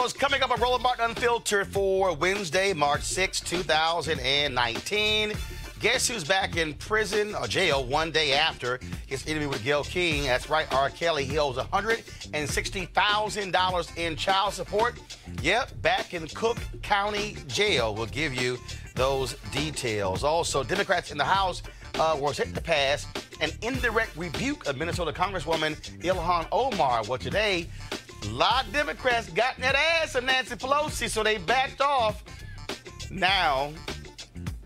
folks, coming up on Roland Unfiltered for Wednesday, March 6, 2019. Guess who's back in prison or jail one day after his interview with Gayle King? That's right, R. Kelly. He owes $160,000 in child support. Yep, back in Cook County Jail. We'll give you those details. Also, Democrats in the House were set to pass an indirect rebuke of Minnesota Congresswoman Ilhan Omar. Well, today, a lot of Democrats got in that ass of Nancy Pelosi, so they backed off. Now,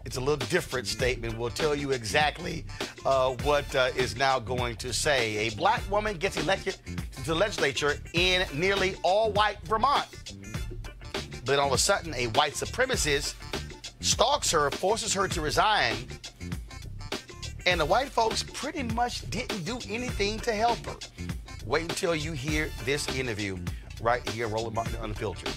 it's a little different statement. We'll tell you exactly what is now going to say. A black woman gets elected to the legislature in nearly all-white Vermont. But all of a sudden, a white supremacist stalks her, forces her to resign, and the white folks pretty much didn't do anything to help her. Wait until you hear this interview right here, Roland Unfiltered.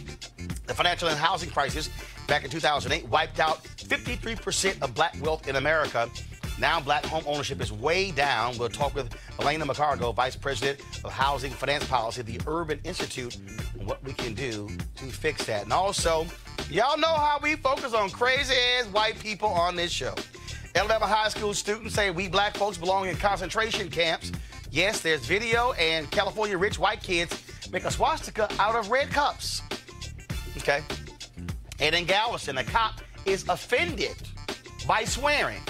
The financial and housing crisis back in 2008 wiped out 53% of black wealth in America. Now black home ownership is way down. We'll talk with Elena McCargo, Vice President of Housing Finance Policy at the Urban Institute, on what we can do to fix that. And also, y'all know how we focus on crazy-ass white people on this show. Alabama high school students say we black folks belong in concentration camps. Yes, there's video, and California rich white kids make a swastika out of red cups. Okay? And in Galveston, a cop is offended by swearing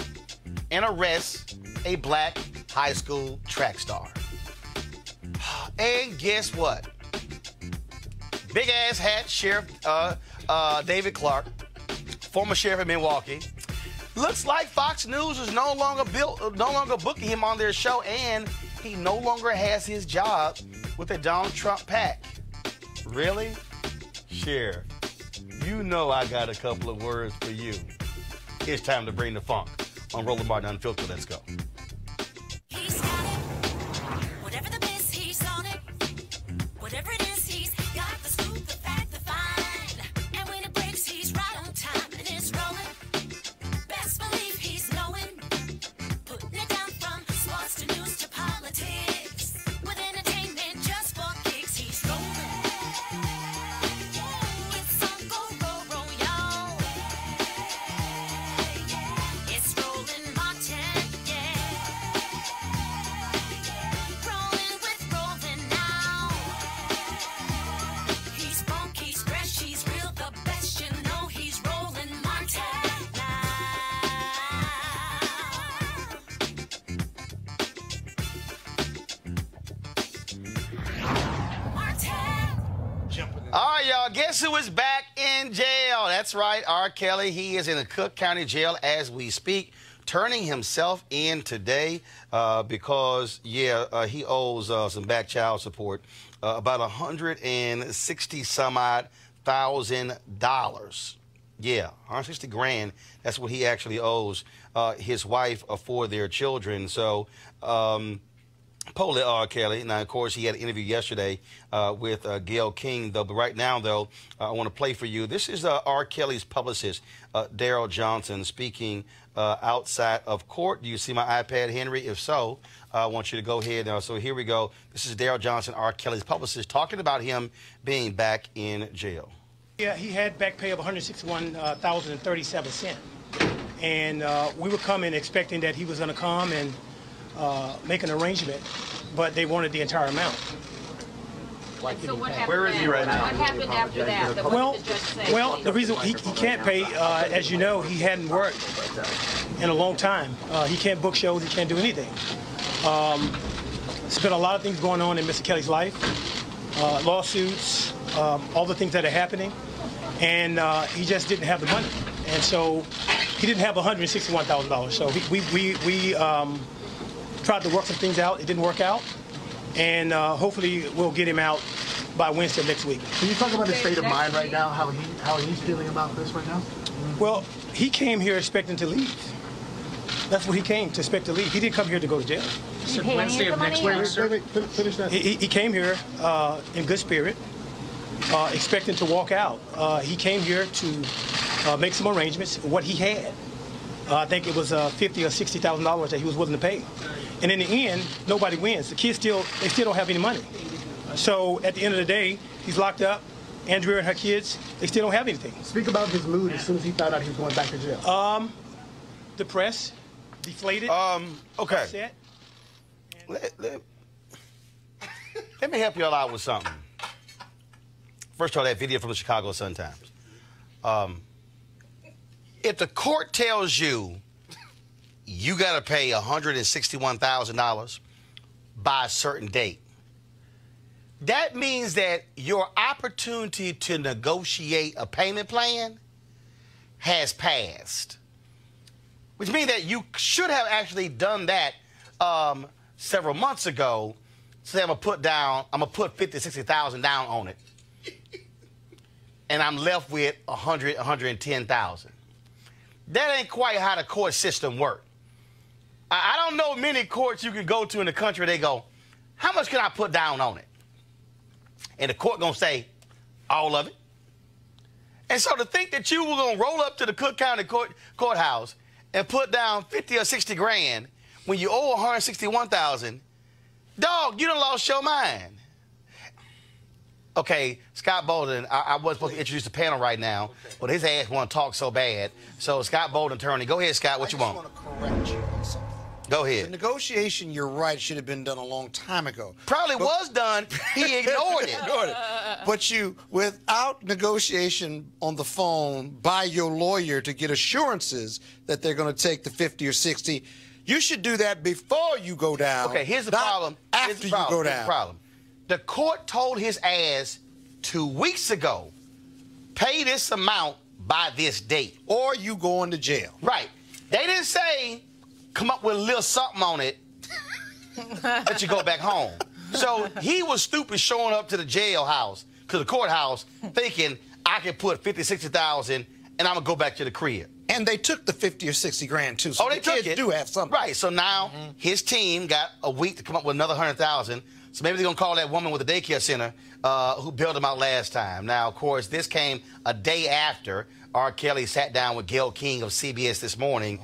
and arrests a black high school track star. And guess what? Big-ass hat Sheriff David Clarke, former sheriff of Milwaukee. Looks like Fox News is no longer booking him on their show, and he no longer has his job with the Donald Trump PAC. Really? Sheriff, you know I got a couple of words for you. It's time to bring the funk on Roland Martin Unfiltered. Let's go. He's got it. Whatever the biz, he's on it. Whatever it is, he's got the scoop, the fact, the find. And when it breaks, he's right on time and it's rolling. Best believe he's knowing. Putting it down from sports to news to politics. With entertainment just for kicks, he's rolling. It's on go, roll, y'all. It's Roland Martin, yeah. Rolling with Roland now. He's funk, he's fresh, he's real, the best, you know he's Roland Martin now. Martin. All right, y'all, guess who is back in jail? That's right, R. Kelly. He is in the Cook County Jail as we speak, turning himself in today because, he owes some back child support, about $160,000. Yeah, $160,000. That's what he actually owes his wife for their children. So, Polly R. Kelly. Now, of course, he had an interview yesterday with Gayle King, though. But right now, though, I want to play for you. This is R. Kelly's publicist, Daryl Johnson, speaking outside of court. Do you see my iPad, Henry? If so, I want you to go ahead. So here we go. This is Daryl Johnson, R. Kelly's publicist, talking about him being back in jail. Yeah, he had back pay of $161,037, and we were coming expecting that he was going to come and make an arrangement, but they wanted the entire amount. So what happened? Where is he right now? What happened after that? Well, the reason he can't pay, as you know, he hadn't worked in a long time. He can't book shows. He can't do anything. There's been a lot of things going on in Mr. Kelly's life, lawsuits, all the things that are happening, and he just didn't have the money, and so he didn't have $161,000. So we tried to work some things out. It didn't work out, and hopefully we'll get him out by Wednesday next week. Can you talk about his state of mind right now, how he's feeling about this right now? Well, he came here expecting to leave. That's what he came to expect to leave. He didn't come here to go to jail. Wednesday of next week. Finish that. He came here in good spirit, expecting to walk out. He came here to make some arrangements. What he had, I think it was $50,000 or $60,000 that he was willing to pay. And in the end, nobody wins. The kids still don't have any money. So at the end of the day, he's locked up. Andrea and her kids, they still don't have anything. Speak about his mood as soon as he found out he was going back to jail. Depressed, deflated, Okay. upset. Let me help y'all out with something. First of all, that video from the Chicago Sun-Times. If the court tells you you got to pay $161,000 by a certain date, that means that your opportunity to negotiate a payment plan has passed, which means that you should have actually done that several months ago. Say I'm gonna put $50,000-$60,000 down on it, and I'm left with $110,000. That ain't quite how the court system works. I don't know many courts you can go to in the country. They go, how much can I put down on it? And the court gonna say, all of it. And so to think that you were gonna roll up to the Cook County courthouse and put down 50 or 60 grand when you owe 161,000, dog, you done lost your mind. Okay, Scott Bolden, I wasn't supposed to introduce the panel right now, but his ass want to talk so bad. So Scott Bolden, attorney, go ahead, Scott, what you want? I just want to correct you on something. Go The ahead. negotiation, you're right, should have been done a long time ago. Probably was done. He ignored it. But you, without negotiation on the phone by your lawyer to get assurances that they're going to take the 50 or 60, you should do that before you go down. Okay, here's the not problem. After you go down. Here's the problem. The court told his ass 2 weeks ago, pay this amount by this date. Or you going to jail. Right. They didn't say, come up with a little something on it, let you go back home. So he was stupid showing up to the jailhouse, to the courthouse, thinking I can put 50, 60,000 and I'm gonna go back to the crib. And they took the 50 or 60 grand too. So Oh, they the took kids it. do have something. Right. So now his team got a week to come up with another 100,000. So maybe they're gonna call that woman with the daycare center who bailed him out last time. Now, of course, this came a day after R. Kelly sat down with Gayle King of CBS this morning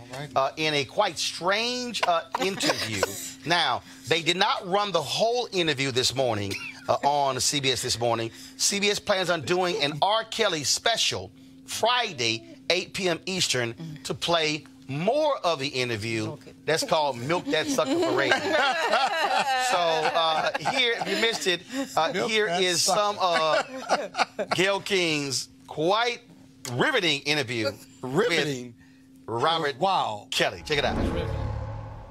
in a quite strange interview. Now, they did not run the whole interview this morning on CBS this morning. CBS plans on doing an R. Kelly special Friday, 8 p.m. Eastern, to play more of the interview. That's called Milk That Sucker for Ratings. So here, if you missed it, here is some of Gayle King's quite riveting interview with Robert Kelly. Check it out.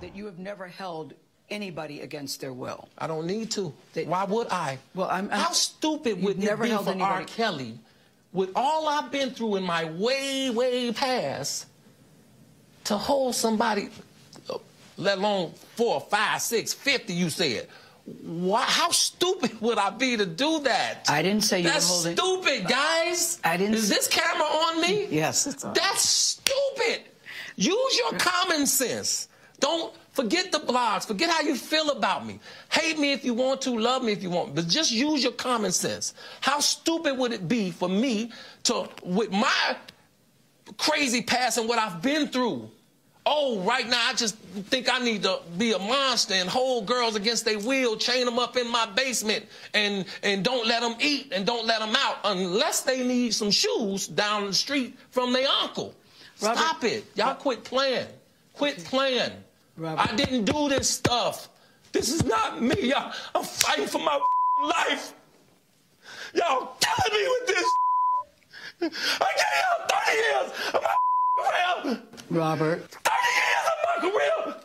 That you have never held anybody against their will. I don't need to. Why would I? Well, How stupid would it be for R. Kelly, with all I've been through in my way past, to hold somebody, let alone 4, 5, 6, 50, you said. Why, how stupid would I be to do that? I didn't say you were That's holding... stupid, guys. I didn't... Is this camera on me? Yes, it's on. That's stupid. Use your common sense. Don't forget the blogs. Forget how you feel about me. Hate me if you want to, love me if you want, but just use your common sense. How stupid would it be for me to, with my crazy past and what I've been through, oh, right now I just think I need to be a monster and hold girls against their will, chain them up in my basement, and don't let them eat and don't let them out unless they need some shoes down the street from their uncle. Robert, Stop it. Y'all quit playing. Quit playing. Robert. I didn't do this stuff. This is not me. I'm fighting for my life. Y'all killing me with this. I gave y'all 30 years of my career. Robert. 30 years of my career.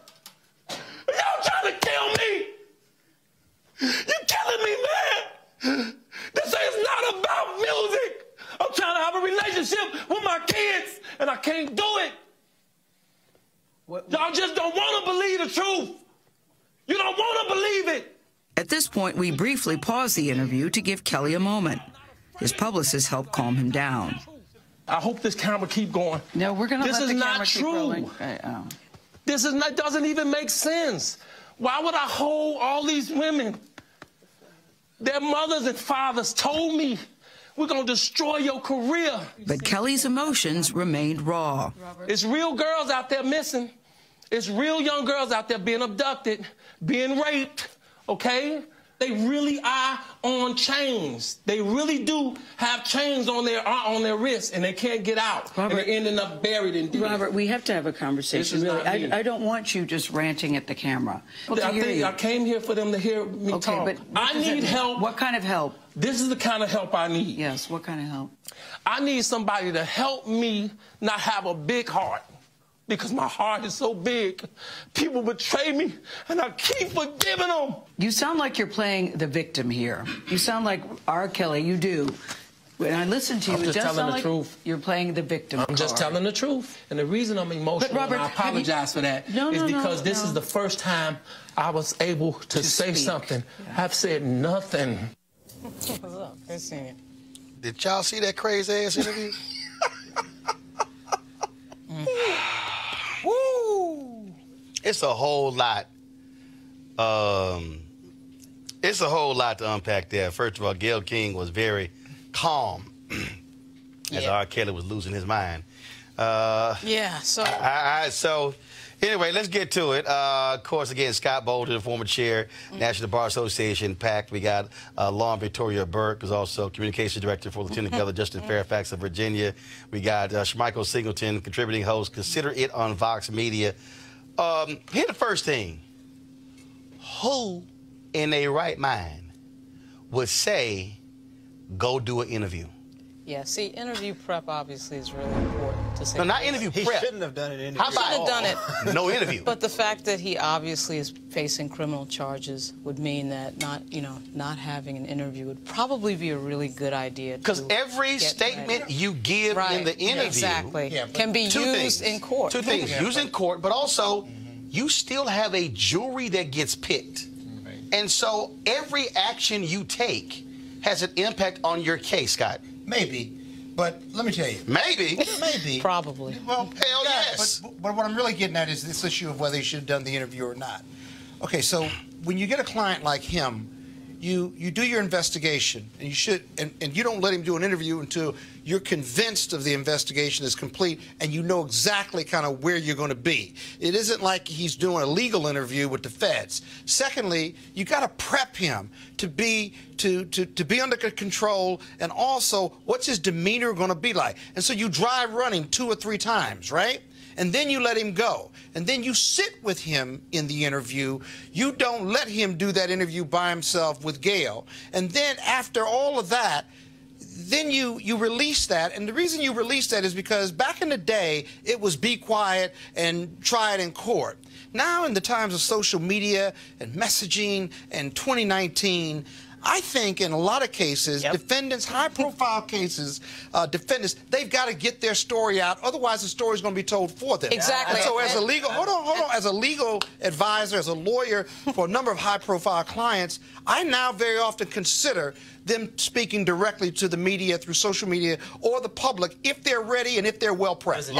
Y'all trying to kill me. You're killing me, man. This is not about music. I'm trying to have a relationship with my kids, and I can't do it. Y'all just don't want to believe the truth. You don't want to believe it. At this point, we briefly paused the interview to give Kelly a moment. His publicist helped calm him down. I hope this camera keep going. No, we're going to let the camera keep rolling. rolling. This is not, doesn't even make sense. Why would I hold all these women? Their mothers and fathers told me, we're going to destroy your career. But Kelly's emotions remained raw. It's real girls out there missing. It's real young girls out there being abducted, being raped, okay? They really are on chains. They really do have chains on their wrists, and they can't get out. Robert, and they're ending up buried in debt. Robert, we have to have a conversation. Really, I don't want you just ranting at the camera. I came here for them to hear me talk. But I need help. What kind of help? This is the kind of help I need. Yes, what kind of help? I need somebody to help me not have a big heart. Because my heart is so big. People betray me, and I keep forgiving them. You sound like you're playing the victim here. You sound like R. Kelly, you do. When I listen to you, it does sound like you're playing the victim I'm just telling the truth. And the reason I'm emotional, Robert, and I apologize for that, is because this is the first time I was able to say something. Yeah. I've said nothing. What's up? Good seeing you. Did y'all see that crazy-ass interview? Woo! It's a whole lot. It's a whole lot to unpack there. First of all, Gayle King was very calm as R. Kelly was losing his mind. So anyway, let's get to it. Of course, again, Scott Bolden, the former chair, National Bar Association, PAC. We got Lauren Victoria Burke, who's also communications director for Lieutenant Governor Justin Fairfax of Virginia. We got Schmeichel Singleton, contributing host. Consider it on Vox Media. Here's the first thing. Who in their right mind would say, go do an interview? Yeah, see, interview prep obviously is really important to say. No, not interview prep. He shouldn't have done an interview. How about shouldn't have done it? No interview. But the fact that he obviously is facing criminal charges would mean that not having an interview would probably be a really good idea. Because every statement you give in the interview can be used in court. Two things, used in court, but also you still have a jury that gets picked. And so every action you take has an impact on your case, Scott. Maybe, but let me tell you. Maybe. Maybe. Probably. Well, hell yes. But what I'm really getting at is this issue of whether he should have done the interview or not. Okay, so when you get a client like him, you do your investigation, and you should, and you don't let him do an interview until you're convinced of the investigation is complete and you know exactly kind of where you're going to be. It isn't like he's doing a legal interview with the feds. Secondly, you got to prep him to be under control, and also what's his demeanor going to be like. And so you dry run him 2 or 3 times, right? And then you let him go. And then you sit with him in the interview. You don't let him do that interview by himself with Gayle. And then after all of that, then you release that. And the reason you release that is because back in the day, it was be quiet and try it in court. Now, in the times of social media and messaging and 2019, I think in a lot of cases, defendants, high-profile cases, defendants, they've got to get their story out. Otherwise, the story's going to be told for them. Exactly. And so as a legal, hold on, as a legal advisor, as a lawyer for a number of high-profile clients, I now very often consider them speaking directly to the media through social media or the public if they're ready and if they're well prepped.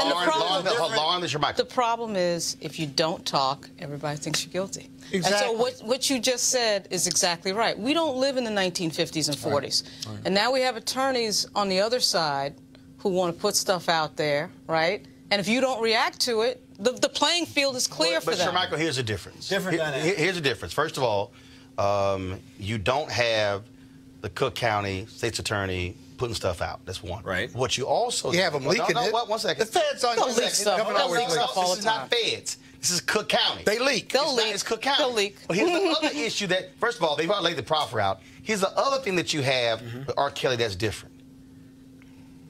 The problem is if you don't talk, everybody thinks you're guilty. Exactly. And so what you just said is exactly right. We don't live in the 1950s and 40s. Right. And now we have attorneys on the other side who want to put stuff out there, right? And if you don't react to it, the playing field is clear for them. But, Schmeichel, here's the difference. Here's the difference. First of all, you don't have the Cook County State's Attorney putting stuff out. That's one. Right. What you also... You have them leaking it. One second. The feds on leak stuff. This is not feds. This is Cook County. They leak. It's Cook County. They'll leak. But here's the other issue that, first of all, they've already laid the proffer out. Here's the other thing that you have with R. Kelly that's different.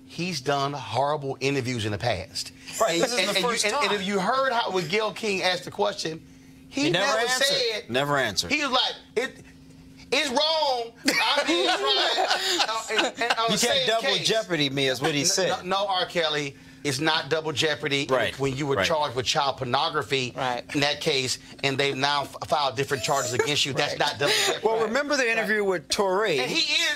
He's done horrible interviews in the past. Right. This is the first time. And if you heard how when Gayle King asked the question, he never said. Never answered. He was like, it's wrong. I mean, it's right. You can't double jeopardy me, is what he said. No, R. Kelly. It's not double jeopardy. Right. When you were charged with child pornography in that case, and they've now filed different charges against you, that's not double jeopardy. Well, remember the interview with Torre and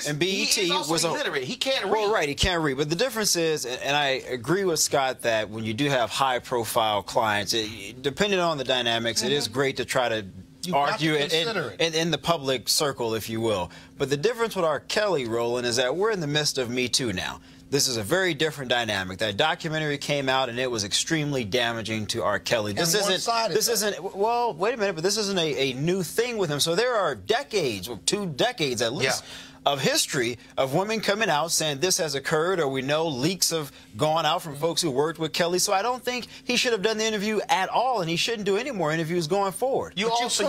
and BET he is also was illiterate. He can't read. Well, right, he can't read. But the difference is, and I agree with Scott that when you do have high-profile clients, depending on the dynamics, it is great to try to argue in the public circle, if you will. But the difference with R. Kelly, Roland, is that we're in the midst of Me Too now. this is a very different dynamic. That documentary came out and it was extremely damaging to R. Kelly. This isn't, well, wait a minute, but this isn't a new thing with him. So there are decades, or 2 decades at least, of history of women coming out saying this has occurred, or we know leaks have gone out from folks who worked with Kelly. So I don't think he should have done the interview at all, and he shouldn't do any more interviews going forward. You also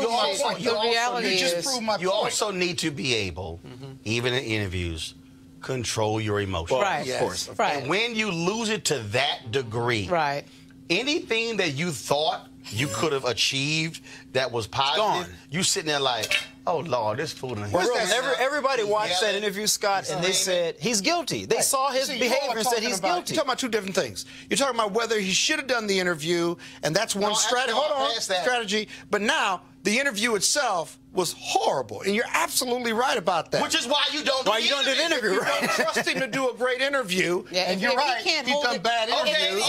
need to be able, even in interviews, control your emotions. Right. Of course. Right. And when you lose it to that degree, right, anything that you thought you could have achieved that was positive, you sitting there like, oh Lord, this fool. Everybody watched that interview, Scott, and they said he's guilty. They saw his behavior and said he's guilty. You're talking about 2 different things. You're talking about whether he should have done the interview, and that's one strategy. Hold on, strategy. But now the interview itself was horrible, and you're absolutely right about that. Which is why you don't. Why you don't do the interview? You don't trust him to do a great interview, and you're right. He's done bad interviews.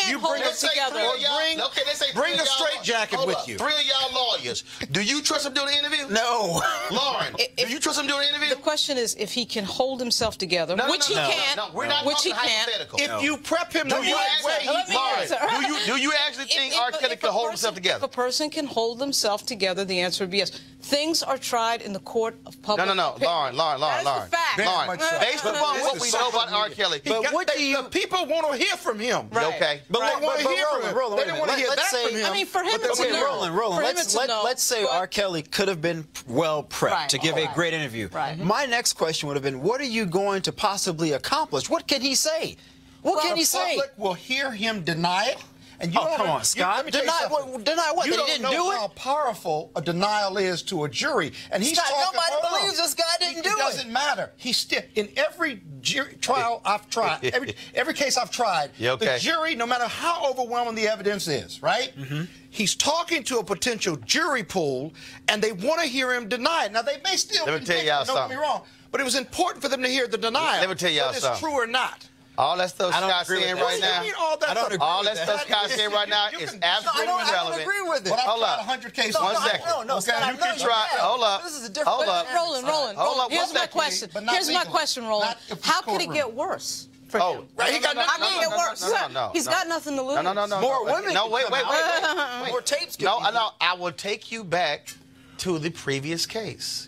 You bring us together. Bring a straitjacket with you. 3 of y'all lawyers. Do you trust him doing the interview? No. Lauren, do you trust him doing the interview? The question is if he can hold himself together, which he can't. No, we're not talking hypothetical. If you prep him the right way, do you actually think R. Kelly can hold himself together? If a person can hold themselves together, the answer would be yes. Things are tried in the court of public opinion. Lauren. That's the fact. Lauren, based upon what we know about R. Kelly. But what do you... People want to hear from him. Right. Okay. But they want to hear from him. They don't want to hear that from him. I mean, for him to know. Roland, let's say R. Kelly could have been well prepped to give a great interview. Right. My next question would have been, what are you going to possibly accomplish? What can he say? What can he say? The public will hear him deny it. And you come on, Scott. Deny what? That he didn't do it? You don't know how powerful a denial is to a jury. And he's talking, nobody believes this guy didn't do it. It doesn't matter. He's still, in every trial I've tried, every case I've tried, the jury, no matter how overwhelming the evidence is, right? He's talking to a potential jury pool, and they want to hear him deny it. Now, they may still Let me tell y'all something. Don't get me wrong, but it was important for them to hear the denial. Let me tell y'all something. Whether it's true or not. All that stuff Scott's saying right now, all that stuff Scott's saying right now is absolutely irrelevant. I don't agree with it. But I've tried 100 cases. 1 second. No, Scott, you can try. Hold up. This is a different. Hold up. Roland. Here's my question. Here's my question, Roland. How could it get worse? Oh, he got nothing to lose. He's got nothing to lose. No. More women. No, wait. More tapes. No. I will take you back to the previous case.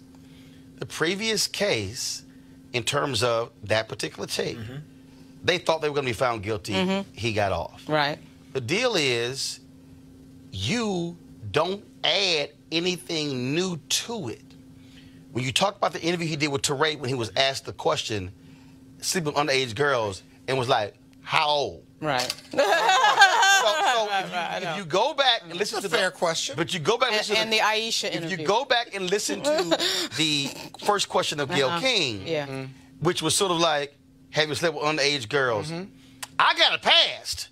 The previous case, in terms of that particular tape, they thought they were going to be found guilty. He got off. Right. The deal is, you don't add anything new to it. When you talk about the interview he did with Teray when he was asked the question, sleeping with underage girls, and was like, how old? Right. So if you go back and listen to the fair question, but you go back and listen and the Aisha interview. If you go back and listen to the first question of Gayle King, which was sort of like, have you slept with underage girls? I got a past,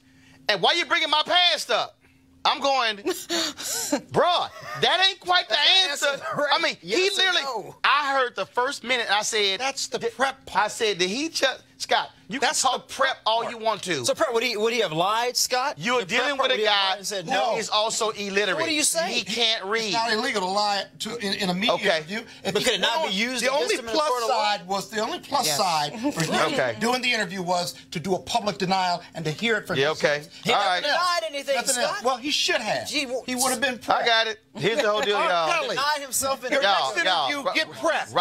and why you bringing my past up? I'm going, bruh, that ain't quite the answer. I mean, he literally, I heard the first minute, I said, that's the prep part. I said, did he just, Scott, you can talk prep all you want to. So, prep, would he have lied, Scott? You're dealing with a guy who is also illiterate. What are you saying? He can't read. It's not illegal to lie in a media interview. But could it not be used? The only plus side for him doing the interview was to do a public denial and to hear it from him. He never denied anything, Scott. Well, he should have. He would have been prepped. I got it. Here's the whole deal, y'all. Denied himself in your next interview. Get prepped.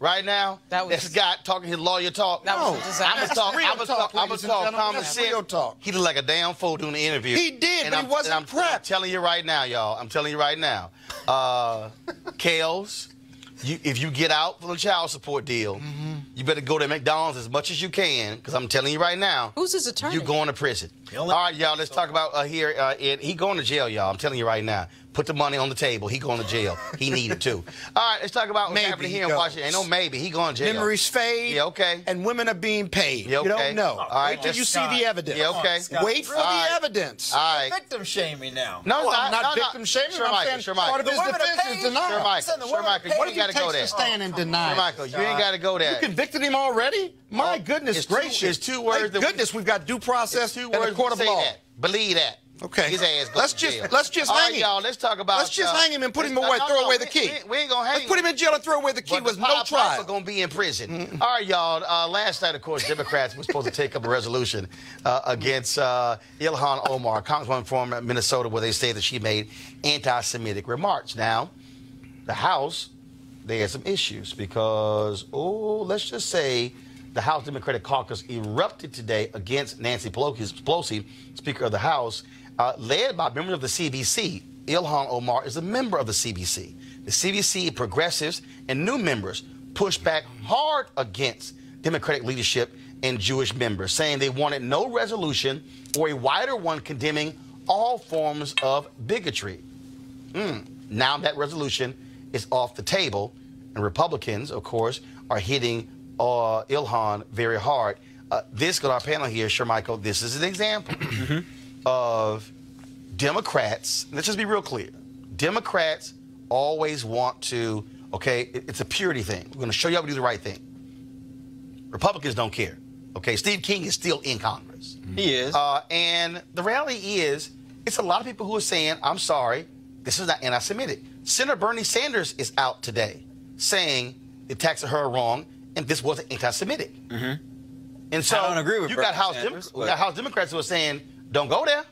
Right now, this guy talking his lawyer talk. That was a disaster. I'm gonna talk common sense. He looked like a damn fool doing the interview. He did, but he wasn't prepped. I'm telling you right now, y'all. I'm telling you right now. Kales, if you get out from the child support deal, you better go to McDonald's as much as you can, because I'm telling you right now. Who's his attorney? You're going to prison. All right, y'all, let's talk about here. He going to jail, y'all. I'm telling you right now. Put the money on the table. He going to jail. He needed to. All right, let's talk about what's happening here in Washington. Ain't no maybe. He going to jail. Memories fade. And women are being paid. You don't know. All right, wait till you see the evidence. Wait for the evidence. All right. Victim shaming now. No, I'm not victim shaming. I'm saying part of his defense is denial. Sure, Michael, you ain't got to go there. Stand and deny. Sure, Michael, you ain't got to go there. You convicted him already? My goodness gracious. It's 2 words. Thank goodness we've got due process and a court of law. Believe that. Okay. His ass goes to jail. Let's just hang him. Y'all, let's talk about. Let's just hang him and put him away. Throw away the key. We ain't gonna hang him. Let's put him in jail and throw away the key with no trial. We're gonna be in prison. All right, y'all. Last night, of course, Democrats were supposed to take up a resolution against Ilhan Omar, Congresswoman from Minnesota, where they say that she made anti-Semitic remarks. Now, the House, they had some issues because, let's just say, the House Democratic Caucus erupted today against Nancy Pelosi, Speaker of the House, led by members of the CBC. Ilhan Omar is a member of the CBC. The CBC, progressives, and new members pushed back hard against Democratic leadership and Jewish members, saying they wanted no resolution or a wider one condemning all forms of bigotry. Now that resolution is off the table, and Republicans, of course, are hitting Ilhan very hard. This, got our panel here, Michael, this is an example of Democrats. Let's just be real clear. Democrats always want to, okay, it's a purity thing. We're going to show you how to do the right thing. Republicans don't care. Okay, Steve King is still in Congress. He is. And the reality is, it's a lot of people who are saying, I'm sorry, this is not anti-Semitic. Senator Bernie Sanders is out today saying the attacks of her are wrong and this wasn't anti-Semitic. And so I don't agree with you got House Democrats who are saying, don't go there.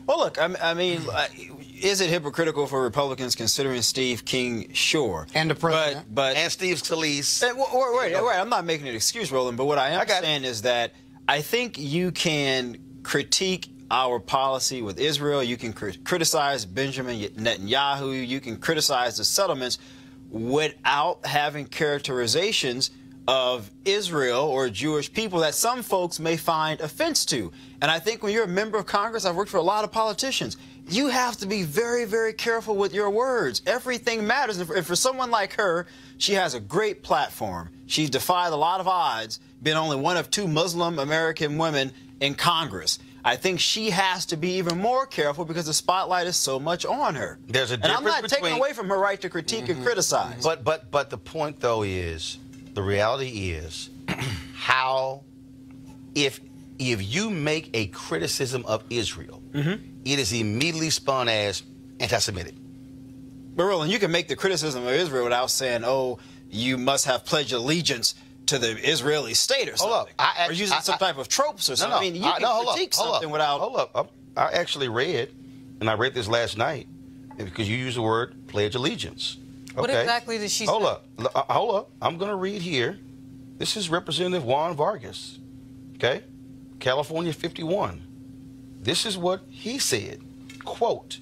Well, look, I mean, is it hypocritical for Republicans considering Steve King? Sure. And the president. But and Steve Scalise. Wait, I'm not making an excuse, Roland, but what I am saying is that I think you can critique our policy with Israel. You can criticize Benjamin Netanyahu. You can criticize the settlements without having characterizations of Israel or Jewish people that some folks may find offense to. And I think when you're a member of Congress, I've worked for a lot of politicians, you have to be very, very careful with your words. Everything matters. And for someone like her, she has a great platform. She's defied a lot of odds, been only one of 2 Muslim American women in Congress. I think she has to be even more careful because the spotlight is so much on her. There's a difference and I'm not taking away from her right to critique and criticize. But the point, though, is the reality is how if you make a criticism of Israel, it is immediately spun as anti-Semitic. But Roland, you can make the criticism of Israel without saying, oh, you must have pledged allegiance to the Israeli state or something. Or using some type of tropes or something. I mean, you can critique something without... Hold up. I actually read, and I read this last night, because you used the word pledge allegiance. Okay. What exactly did she say? Hold up. I'm going to read here. This is Representative Juan Vargas, okay? California 51. This is what he said. Quote,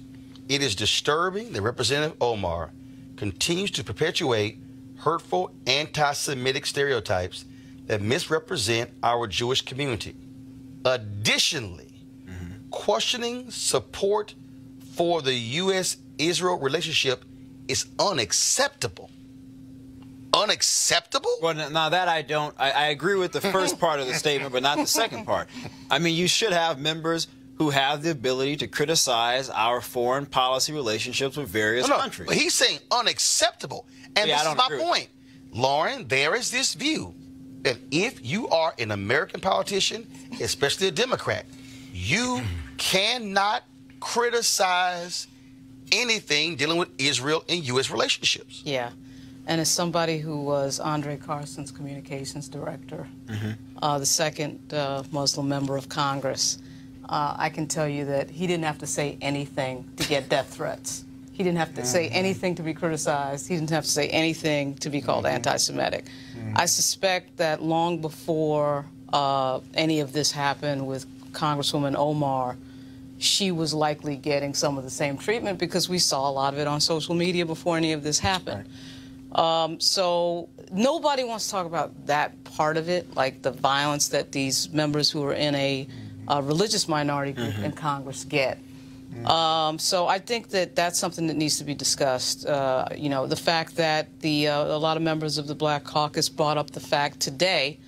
"It is disturbing that Representative Omar continues to perpetuate hurtful anti-Semitic stereotypes that misrepresent our Jewish community. Additionally, questioning support for the U.S.-Israel relationship is unacceptable." Unacceptable? Well, now that I don't. I agree with the first part of the statement, but not the second part. I mean, you should have members who have the ability to criticize our foreign policy relationships with various countries. But he's saying unacceptable. And this is my point. Lauren, there is this view that if you are an American politician, especially a Democrat, you cannot criticize anything dealing with Israel and U.S. relationships. Yeah. And as somebody who was Andre Carson's communications director, the second Muslim member of Congress, I can tell you that he didn't have to say anything to get death threats. He didn't have to say anything to be criticized. He didn't have to say anything to be called anti-Semitic. I suspect that long before any of this happened with Congresswoman Omar, she was likely getting some of the same treatment because we saw a lot of it on social media before any of this happened. So nobody wants to talk about that part of it, like the violence that these members who are in a religious minority group in Congress get. So I think that that's something that needs to be discussed. You know, the fact that a lot of members of the Black Caucus brought up the fact today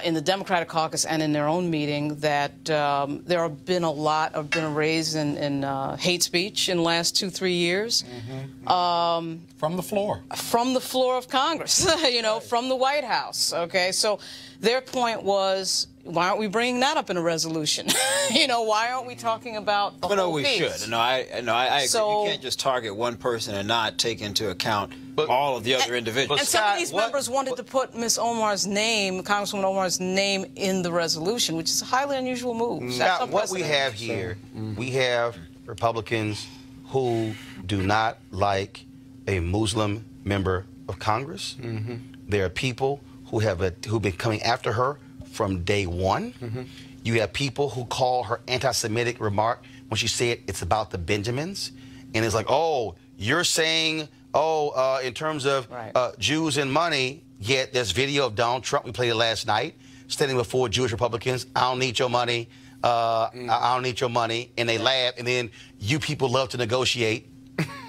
in the Democratic caucus and in their own meeting that there have been a lot of raised in hate speech in the last 2-3 years. From the floor. From the floor of Congress, you know, from the White House, okay? So their point was, why aren't we bringing that up in a resolution? You know, why aren't we talking about the whole we piece? should. No, I agree. So, you can't just target one person and not take into account all of the other individuals. And some of these members wanted to put Ms. Omar's name, Congresswoman Omar's name, in the resolution, which is a highly unusual move. Now, what we have here, we have Republicans who do not like a Muslim member of Congress. There are people who've been coming after her from day one. You have people who call her anti-Semitic remark when she said it's about the Benjamins, and it's like, oh, you're saying, in terms of Jews and money, yet there's video of Donald Trump, we played it last night, standing before Jewish Republicans, I don't need your money, I don't need your money, and they laugh, and then you people love to negotiate,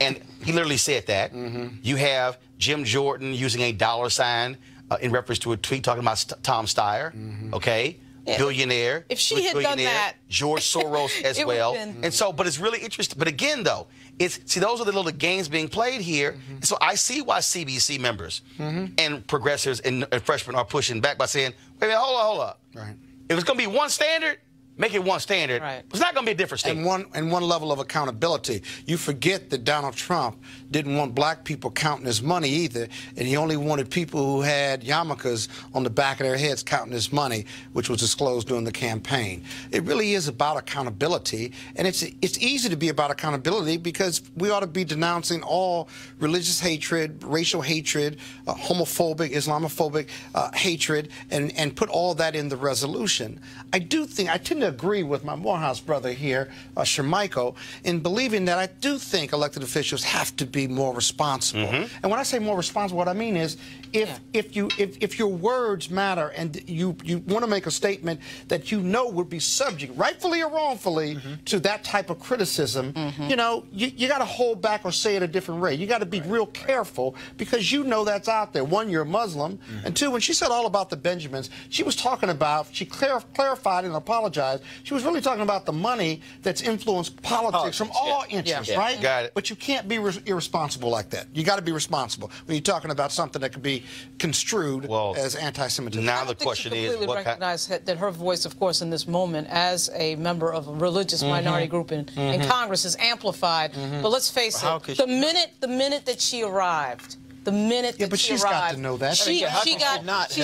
and he literally said that. You have Jim Jordan using a $sign in reference to a tweet talking about Tom Steyer, okay? Yeah. Billionaire. If she had done that, George Soros as well. And so, but it's really interesting. But again, though, see, those are the little games being played here. So I see why CBC members and progressives and freshmen are pushing back by saying, wait a minute, hold up. Right. If it's going to be one standard, make it one standard. Right. It's not going to be a different standard. And one level of accountability. You forget that Donald Trump didn't want black people counting his money either, and he only wanted people who had yarmulkes on the back of their heads counting his money, which was disclosed during the campaign. It really is about accountability, and it's easy to be about accountability because we ought to be denouncing all religious hatred, racial hatred, homophobic, Islamophobic hatred, and put all that in the resolution. I tend to agree with my Morehouse brother here, Shermichael, in believing that I do think elected officials have to be more responsible. And when I say more responsible, what I mean is if your words matter and you want to make a statement that you know would be subject, rightfully or wrongfully, to that type of criticism, you know, you got to hold back or say it a different way. You got to be real careful because you know that's out there. One, you're a Muslim, and two, when she said all about the Benjamins, she was talking about, she clarified and apologized, she was really talking about the money that's influenced politics from all interests, right? Got it. But you can't be irresponsible like that. You got to be responsible when you're talking about something that could be construed as anti-Semitism. Now the question is, what recognize that her voice, of course, in this moment, as a member of a religious minority group in Congress, is amplified. But let's face it, the minute that she arrived. The minute that she arrived, got to know that. She's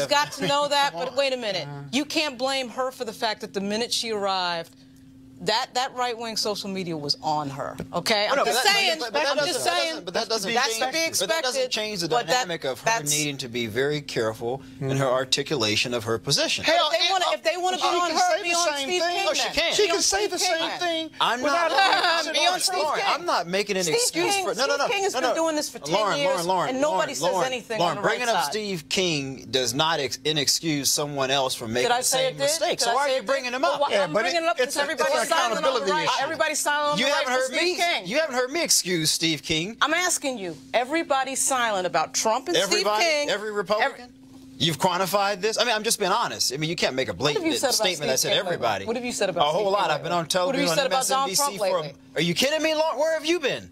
got to know that. But wait a minute, you can't blame her for the fact that the minute she arrived, that right-wing social media was on her. Okay, I'm just saying. But that doesn't change the dynamic of her needing to be very careful in her articulation of her position. Hell, if they want to be on her, be on Steve King. No, she can't. She can say the same thing. I'm not making an excuse for. No. Steve King has been doing this for 10 years, and nobody says anything on the right side. Bringing up Steve King does not inexcuse someone else from making the same mistake. So why are you bringing him up? I'm bringing it up because everybody's silent on the right. Everybody's silent on the right for Steve King. You haven't heard me excuse Steve King. I'm asking you. Everybody's silent about Trump and Steve King. Every Republican? You've quantified this? I mean, I'm just being honest. I mean, you can't make a blatant statement that said everybody. What have you said about Steve King? A whole lot. I've been on television on MSNBC for Are you kidding me, Lauren? Where have you been?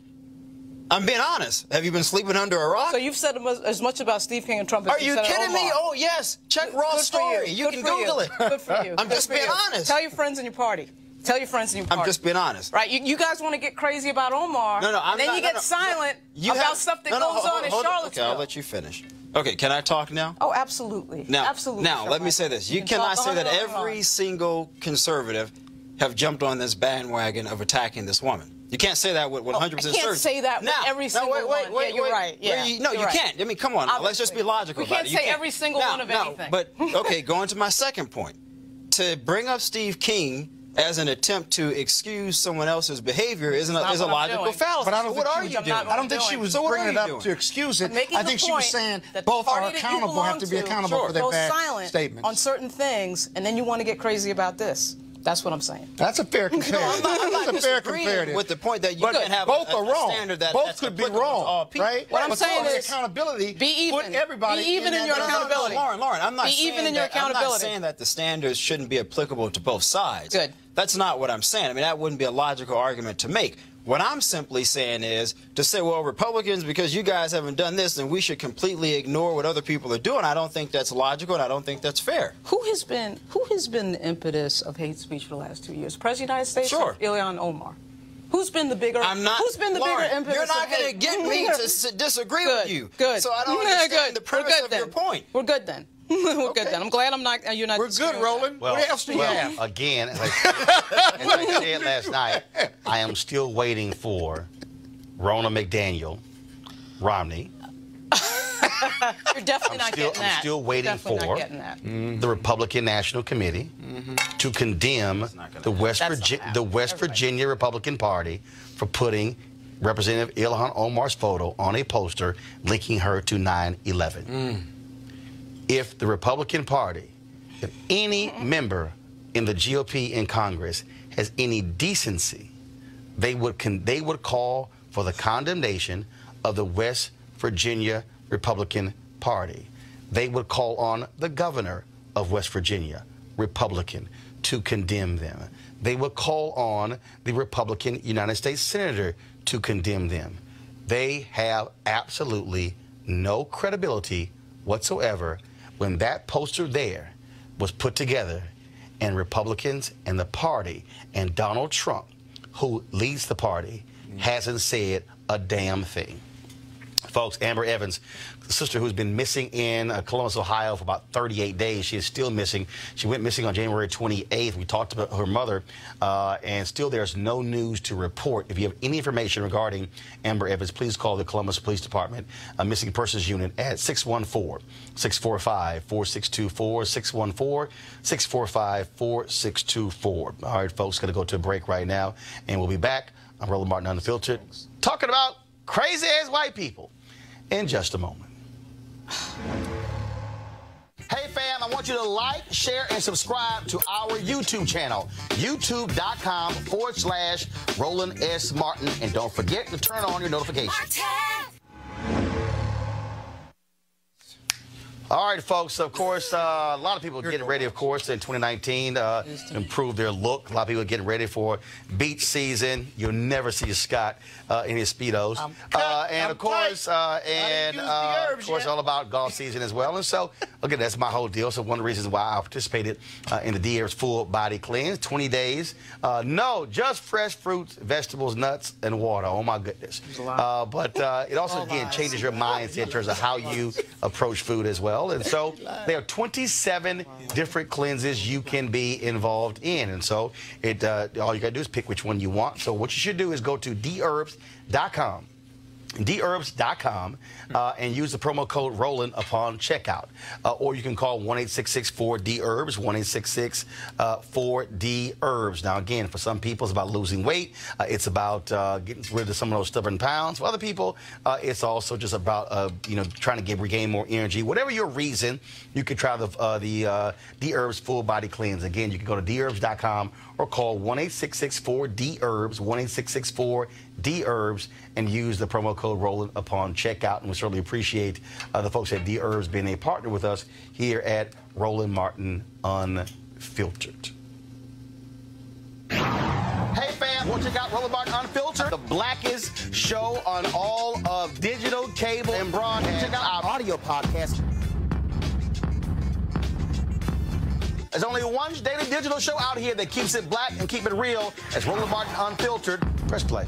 I'm being honest. Have you been sleeping under a rock? So you've said as much about Steve King and Trump as you said about Omar. Are you kidding me? Oh, yes. Check Raw's story. You can Google it. Good for you. I'm just being honest. Tell your friends in your party. Tell your friends in your party. I'm just being honest. Right? You guys want to get crazy about Omar. And then you get silent about stuff that goes on in Charlottesville. Okay, I'll let you finish. Okay, can I talk now? Oh, absolutely. Absolutely. Now, let me say this. You cannot say that every single conservative have jumped on this bandwagon of attacking this woman. You can't say that with 100% certainty. I can't say that with every single one. Wait, you're right. No, you can't. I mean, come on. Let's just be logical about it. We can't say every single one of anything. But, okay, going to my second point. To bring up Steve King as an attempt to excuse someone else's behavior is a logical fallacy. But I don't think she was bringing it up to excuse it. I think she was saying both are accountable, have to be accountable for their bad statements. On certain things, and then you want to get crazy about this. That's what I'm saying. That's a fair comparative. That's a fair comparative. With the point that you can't have both are wrong. Standard that both could be wrong, right? What I'm saying is accountability. Be even. Put everybody be even in your accountability. Lauren, I'm not saying that the standards shouldn't be applicable to both sides. Good. That's not what I'm saying. I mean, that wouldn't be a logical argument to make. What I'm simply saying is to say, well, Republicans, because you guys haven't done this, then we should completely ignore what other people are doing. I don't think that's logical, and I don't think that's fair. Who has been the impetus of hate speech for the last 2 years? President of the United States? Sure. Or Ilhan Omar? Who's been the bigger? Who's been the bigger impetus? You're not going to get me to disagree with you. Good. So I don't understand the premise of your point. We're good then. We're good then. I'm glad you're not. We're good, Roland. Well, what else do you have? Again, as I said last night, I am still waiting for Ronna McDaniel, Romney. You're definitely not getting that. I'm still waiting for the Republican National Committee to condemn the West Virginia Republican Party for putting Representative Ilhan Omar's photo on a poster linking her to 9/11. If the Republican Party, if any member in the GOP in Congress has any decency, they would call for the condemnation of the West Virginia Republican Party. They would call on the governor of West Virginia, Republican, to condemn them. They would call on the Republican United States Senator to condemn them. They have absolutely no credibility whatsoever when that poster there was put together and Republicans and the party and Donald Trump, who leads the party, hasn't said a damn thing. Folks, Amber Evans, the sister who's been missing in Columbus, Ohio for about 38 days. She is still missing. She went missing on January 28th. We talked about her mother, and still there's no news to report. If you have any information regarding Amber Evans, please call the Columbus Police Department Missing Persons Unit at 614-645-4624, 614-645-4624. All right, folks, going to go to a break right now, and we'll be back. I'm Roland Martin Unfiltered, talking about crazy-ass white people in just a moment. Hey, fam, I want you to like, share, and subscribe to our YouTube channel, youtube.com/Roland S. Martin. And don't forget to turn on your notifications. All right, folks, of course, a lot of people are getting ready, of course, in 2019 to improve their look. A lot of people are getting ready for beach season. You'll never see Scott in his Speedos. And, of course, all about golf season as well. And so, again, that's my whole deal. So one of the reasons why I participated in the Dherbs Full Body Cleanse, 20 days. No, just fresh fruits, vegetables, nuts, and water. Oh, my goodness. But it also, again, changes your mindset in terms of how you approach food as well. And so there are 27 different cleanses you can be involved in. And so all you got to do is pick which one you want. So what you should do is go to Dherbs.com. Dherbs.com and use the promo code Roland upon checkout. Or you can call 1-866-4-DHERBS, 1-866-4-DHERBS. Now, again, for some people, it's about losing weight. It's about getting rid of some of those stubborn pounds. For other people, it's also just about, trying to regain more energy. Whatever your reason, you can try the Dherbs Full Body Cleanse. Again, you can go to Dherbs.com or call 1-866-4-DHERBS, 1-866-4-DHERBS, and use the promo code Roland upon checkout. And we certainly appreciate the folks at Dherbs being a partner with us here at Roland Martin Unfiltered. Hey, fam, want to check out Roland Martin Unfiltered, the blackest show on all of digital, cable, and broadcast. Check out our audio podcast. There's only one daily digital show out here that keeps it black and keep it real. It's Roland Martin Unfiltered. Press play.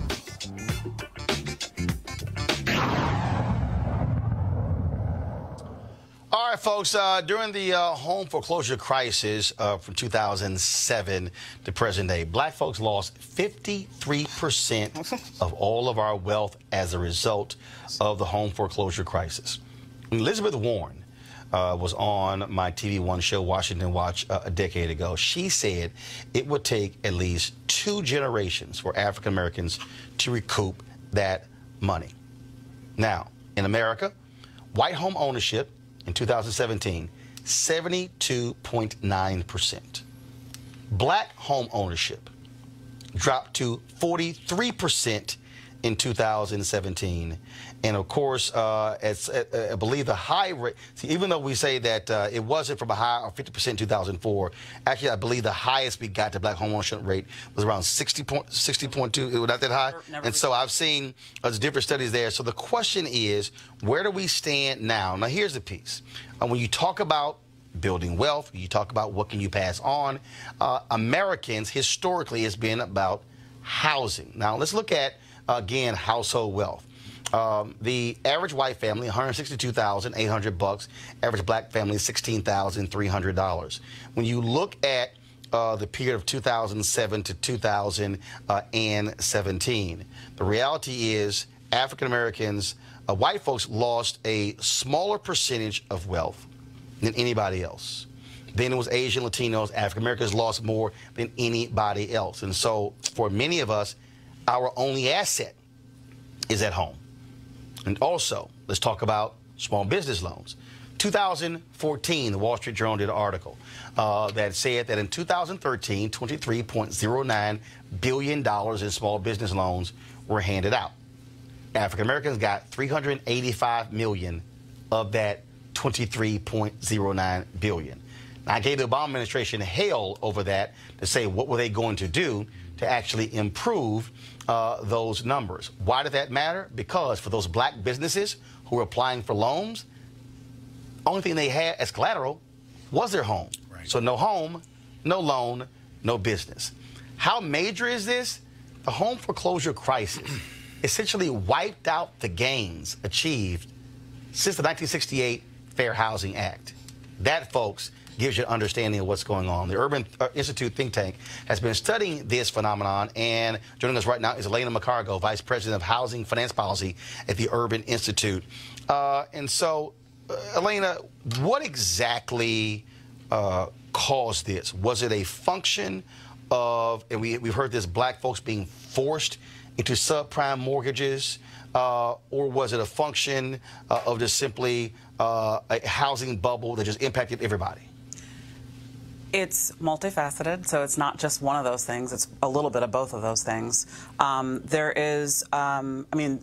All right, folks, during the home foreclosure crisis from 2007 to present day, black folks lost 53% of all of our wealth as a result of the home foreclosure crisis. Elizabeth Warren was on my TV One show, Washington Watch, a decade ago. She said it would take at least 2 generations for African Americans to recoup that money. Now, in America, white home ownership in 2017, 72.9%. Black home ownership dropped to 43% in 2017. And of course, I believe the high rate, see, even though we say that it wasn't from a high of 50% in 2004, actually, I believe the highest we got to black homeownership rate was around 60.2. It was not that high. And so I've seen different studies there. So the question is, where do we stand now? Now, here's the piece. When you talk about building wealth, you talk about what can you pass on, Americans, historically, has been about housing. Now, let's look at, again, household wealth. The average white family, $162,800. Average black family, $16,300. When you look at the period of 2007 to 2017, the reality is African Americans, white folks lost a smaller percentage of wealth than anybody else. Then it was Asian, Latinos, African Americans lost more than anybody else. And so for many of us, our only asset is at home. And also, let's talk about small business loans. 2014, the Wall Street Journal did an article that said that in 2013, $23.09 billion in small business loans were handed out. African Americans got $385 million of that $23.09 billion. Now, I gave the Obama administration hell over that to say what were they going to do to actually improve those numbers. Why did that matter? Because for those black businesses who were applying for loans, only thing they had as collateral was their home. Right. So no home, no loan, no business. How major is this? The home foreclosure crisis essentially wiped out the gains achieved since the 1968 Fair Housing Act. That, folks, gives you an understanding of what's going on. The Urban Institute think tank has been studying this phenomenon, and joining us right now is Elena McCargo, Vice President of Housing Finance Policy at the Urban Institute. And so, Elena, what exactly caused this? Was it a function of, and we've heard this, black folks being forced into subprime mortgages, or was it a function of just simply a housing bubble that just impacted everybody? It's multifaceted, so it's not just one of those things. It's a little bit of both of those things. There is, I mean,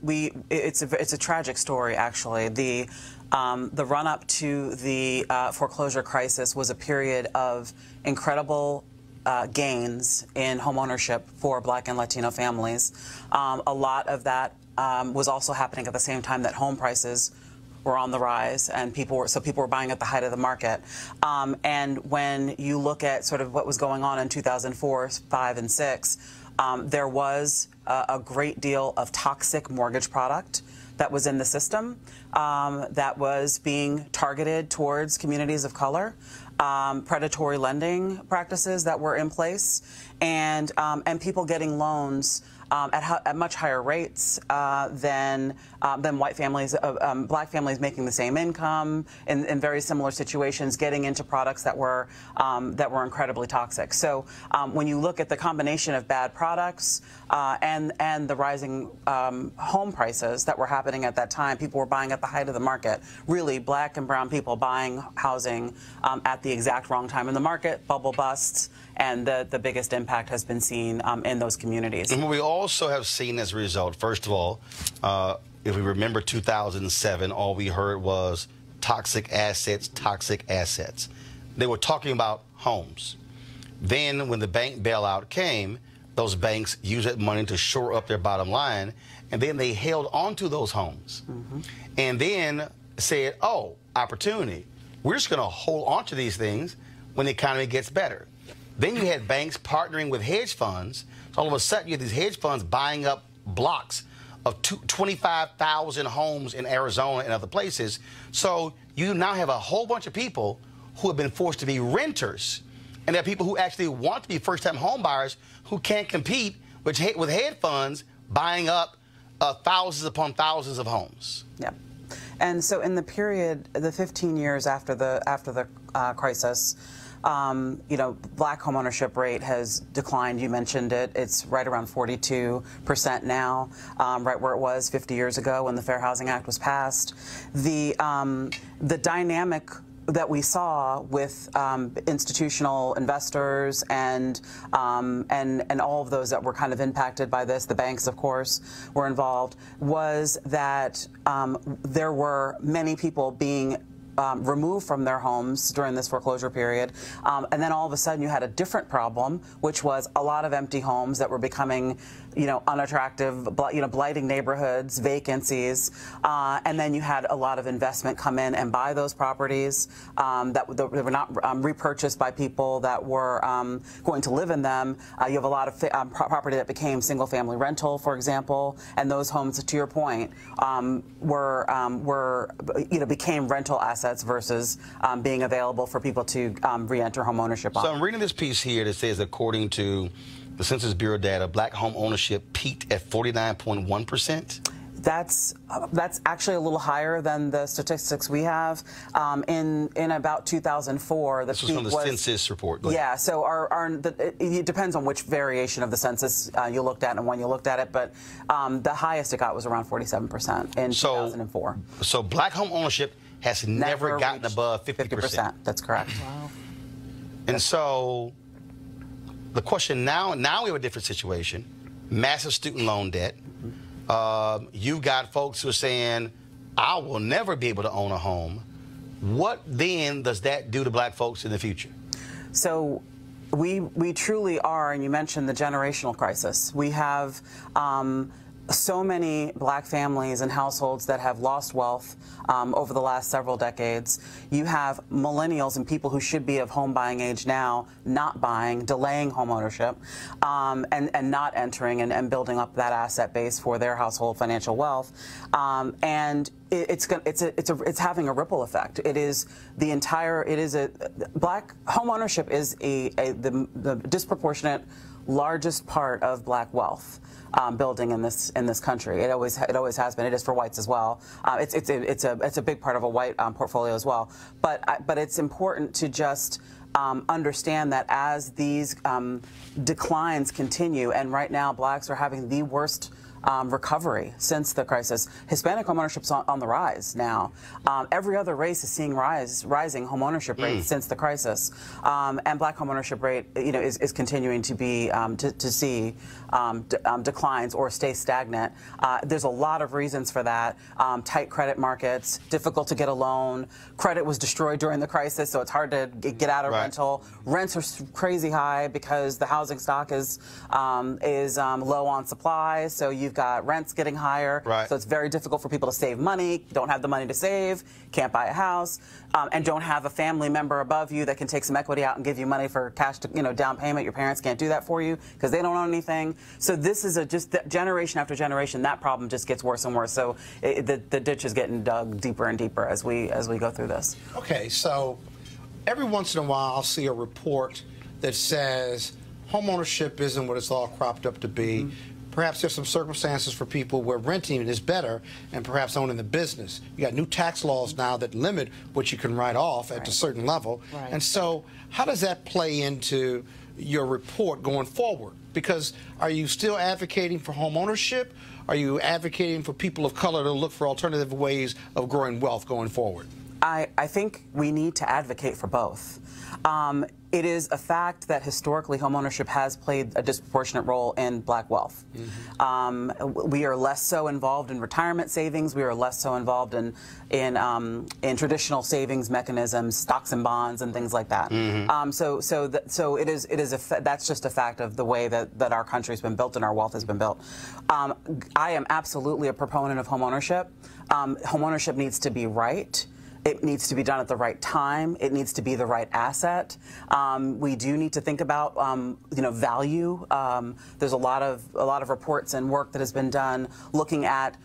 it's a tragic story, actually. The run-up to the foreclosure crisis was a period of incredible gains in homeownership for black and Latino families. A lot of that was also happening at the same time that home prices were on the rise, and people were buying at the height of the market. And when you look at sort of what was going on in 2004, 5, and 6, there was a great deal of toxic mortgage product that was in the system that was being targeted towards communities of color, predatory lending practices that were in place, and people getting loans at much higher rates than white families, black families making the same income in very similar situations, getting into products that were incredibly toxic. So when you look at the combination of bad products and the rising home prices that were happening at that time, people were buying at the height of the market. Really, black and brown people buying housing at the exact wrong time in the market, bubble busts, and the biggest impact has been seen in those communities. And what we also have seen as a result, first of all, if we remember 2007, all we heard was toxic assets, toxic assets. They were talking about homes. Then when the bank bailout came, those banks used that money to shore up their bottom line, and then they held onto those homes. Mm-hmm. And then said, oh, opportunity. We're just going to hold on to these things when the economy gets better. Then you had banks partnering with hedge funds. So all of a sudden, you had these hedge funds buying up blocks of 25,000 homes in Arizona and other places. So you now have a whole bunch of people who have been forced to be renters. And there are people who actually want to be first-time home buyers who can't compete with hedge funds buying up thousands upon thousands of homes. Yeah. And so in the period, the 15 years after the crisis, you know, black homeownership rate has declined. You mentioned it. It's right around 42% now, right where it was 50 years ago when the Fair Housing Act was passed. The dynamic we saw with institutional investors and all of those that were kind of impacted by this, the banks, of course, were involved, was that there were many people being removed from their homes during this foreclosure period, and then all of a sudden you had a different problem, which was a lot of empty homes that were becoming, unattractive, blighting neighborhoods, vacancies, and then you had a lot of investment come in and buy those properties that were not repurchased by people that were going to live in them. You have a lot of property that became single-family rental, for example, and those homes, to your point, became rental assets versus being available for people to re-enter home ownership on. So I'm reading this piece here that says, according to the Census Bureau data, black home ownership peaked at 49.1%. That's actually a little higher than the statistics we have. In about 2004, the this was from the census report. Yeah, so it depends on which variation of the census you looked at and when you looked at it, but the highest it got was around 47% in 2004. So black home ownership has never gotten above 50%. That's correct. Wow. And so the question now we have a different situation, massive student loan debt. You've got folks who are saying, I will never be able to own a home. What then does that do to black folks in the future? So we truly are, and you mentioned the generational crisis. We have so many black families and households that have lost wealth over the last several decades. You have millennials and people who should be of home buying age now not buying, delaying home ownership, and not entering and building up that asset base for their household financial wealth. And it's having a ripple effect. Black home ownership is the disproportionate largest part of black wealth building in this country. It always has been. It is for whites as well. It's a big part of a white portfolio as well. But it's important to just understand that as these declines continue, and right now blacks are having the worst recovery since the crisis. Hispanic home ownership's on the rise now. Every other race is seeing rising home ownership rates since the crisis, and black home ownership rate, is continuing to be to see declines or stay stagnant. There's a lot of reasons for that. Tight credit markets, difficult to get a loan. Credit was destroyed during the crisis, so it's hard to get out of rental. Rents are crazy high because the housing stock is low on supply. So you've got rents getting higher. So it's very difficult for people to save money. Don't have the money to save. Can't buy a house, and don't have a family member above you that can take some equity out and give you money for cash to down payment. Your parents can't do that for you because they don't own anything. So this is just generation after generation. That problem just gets worse and worse. So the ditch is getting dug deeper and deeper as we go through this. Okay, so every once in a while I'll see a report that says home ownership isn't what it's all cropped up to be. Perhaps there's some circumstances for people where renting is better and perhaps owning the business. You got new tax laws now that limit what you can write off at a certain level. And so how does that play into your report going forward? Because are you still advocating for home ownership? Are you advocating for people of color to look for alternative ways of growing wealth going forward? I think we need to advocate for both. It is a fact that historically homeownership has played a disproportionate role in black wealth. We are less so involved in retirement savings. We are less so involved in traditional savings mechanisms, stocks and bonds, and things like that. So that's just a fact of the way that our country's been built and our wealth has been built. I am absolutely a proponent of homeownership. Homeownership needs to be right. It needs to be done at the right time. It needs to be the right asset. We do need to think about, value. There's a lot of reports and work that has been done looking at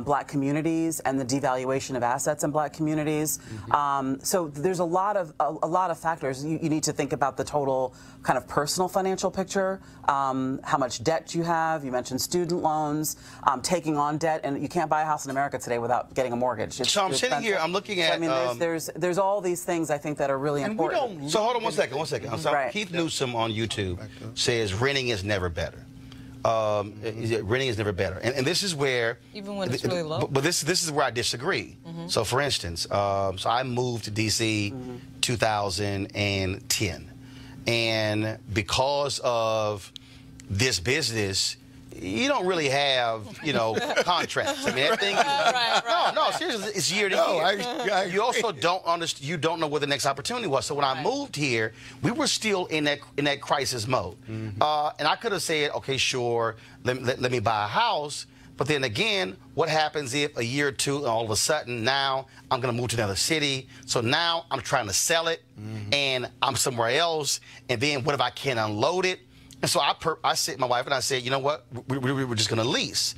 black communities and the devaluation of assets in black communities. So there's a lot of factors. You need to think about the total kind of personal financial picture, how much debt you have. You mentioned student loans, taking on debt, and you can't buy a house in America today without getting a mortgage. So I'm sitting here, I'm looking at. So, I mean, there's all these things I think that are really important. So hold on one second. I'm sorry. Keith Newsom on YouTube says renting is never better. renting is never better. And this is where... Even when it's really low? But this is where I disagree. So, for instance, so I moved to D.C. 2010. And because of this business, you don't really have, contracts. I mean, that thing. No, seriously, it's year to year. You also don't understand. You don't know what the next opportunity was. So when I moved here, we were still in that crisis mode, and I could have said, okay, sure, let me buy a house. But then again, what happens if a year or two, and all of a sudden now I'm going to move to another city? So now I'm trying to sell it, and I'm somewhere else. And then what if I can't unload it? And so I said, my wife and I said, you know what, we were just going to lease.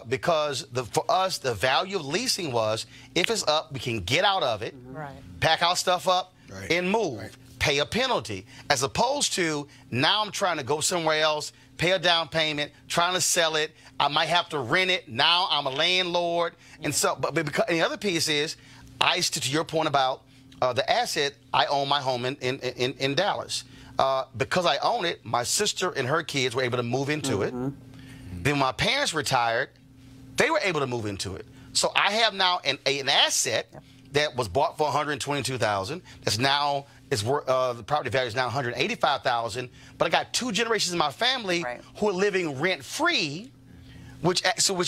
Because for us, the value of leasing was, if it's up, we can get out of it, pack our stuff up, and move, pay a penalty. As opposed to, now I'm trying to go somewhere else, pay a down payment, trying to sell it. I might have to rent it. Now I'm a landlord. And so, but because, and the other piece is, to your point about the asset, I own my home in Dallas. Because I own it, my sister and her kids were able to move into it. Then when my parents retired, they were able to move into it. So I have now an asset that was bought for $122,000. That's now the property value is now $185,000. But I got 2 generations in my family who are living rent free, which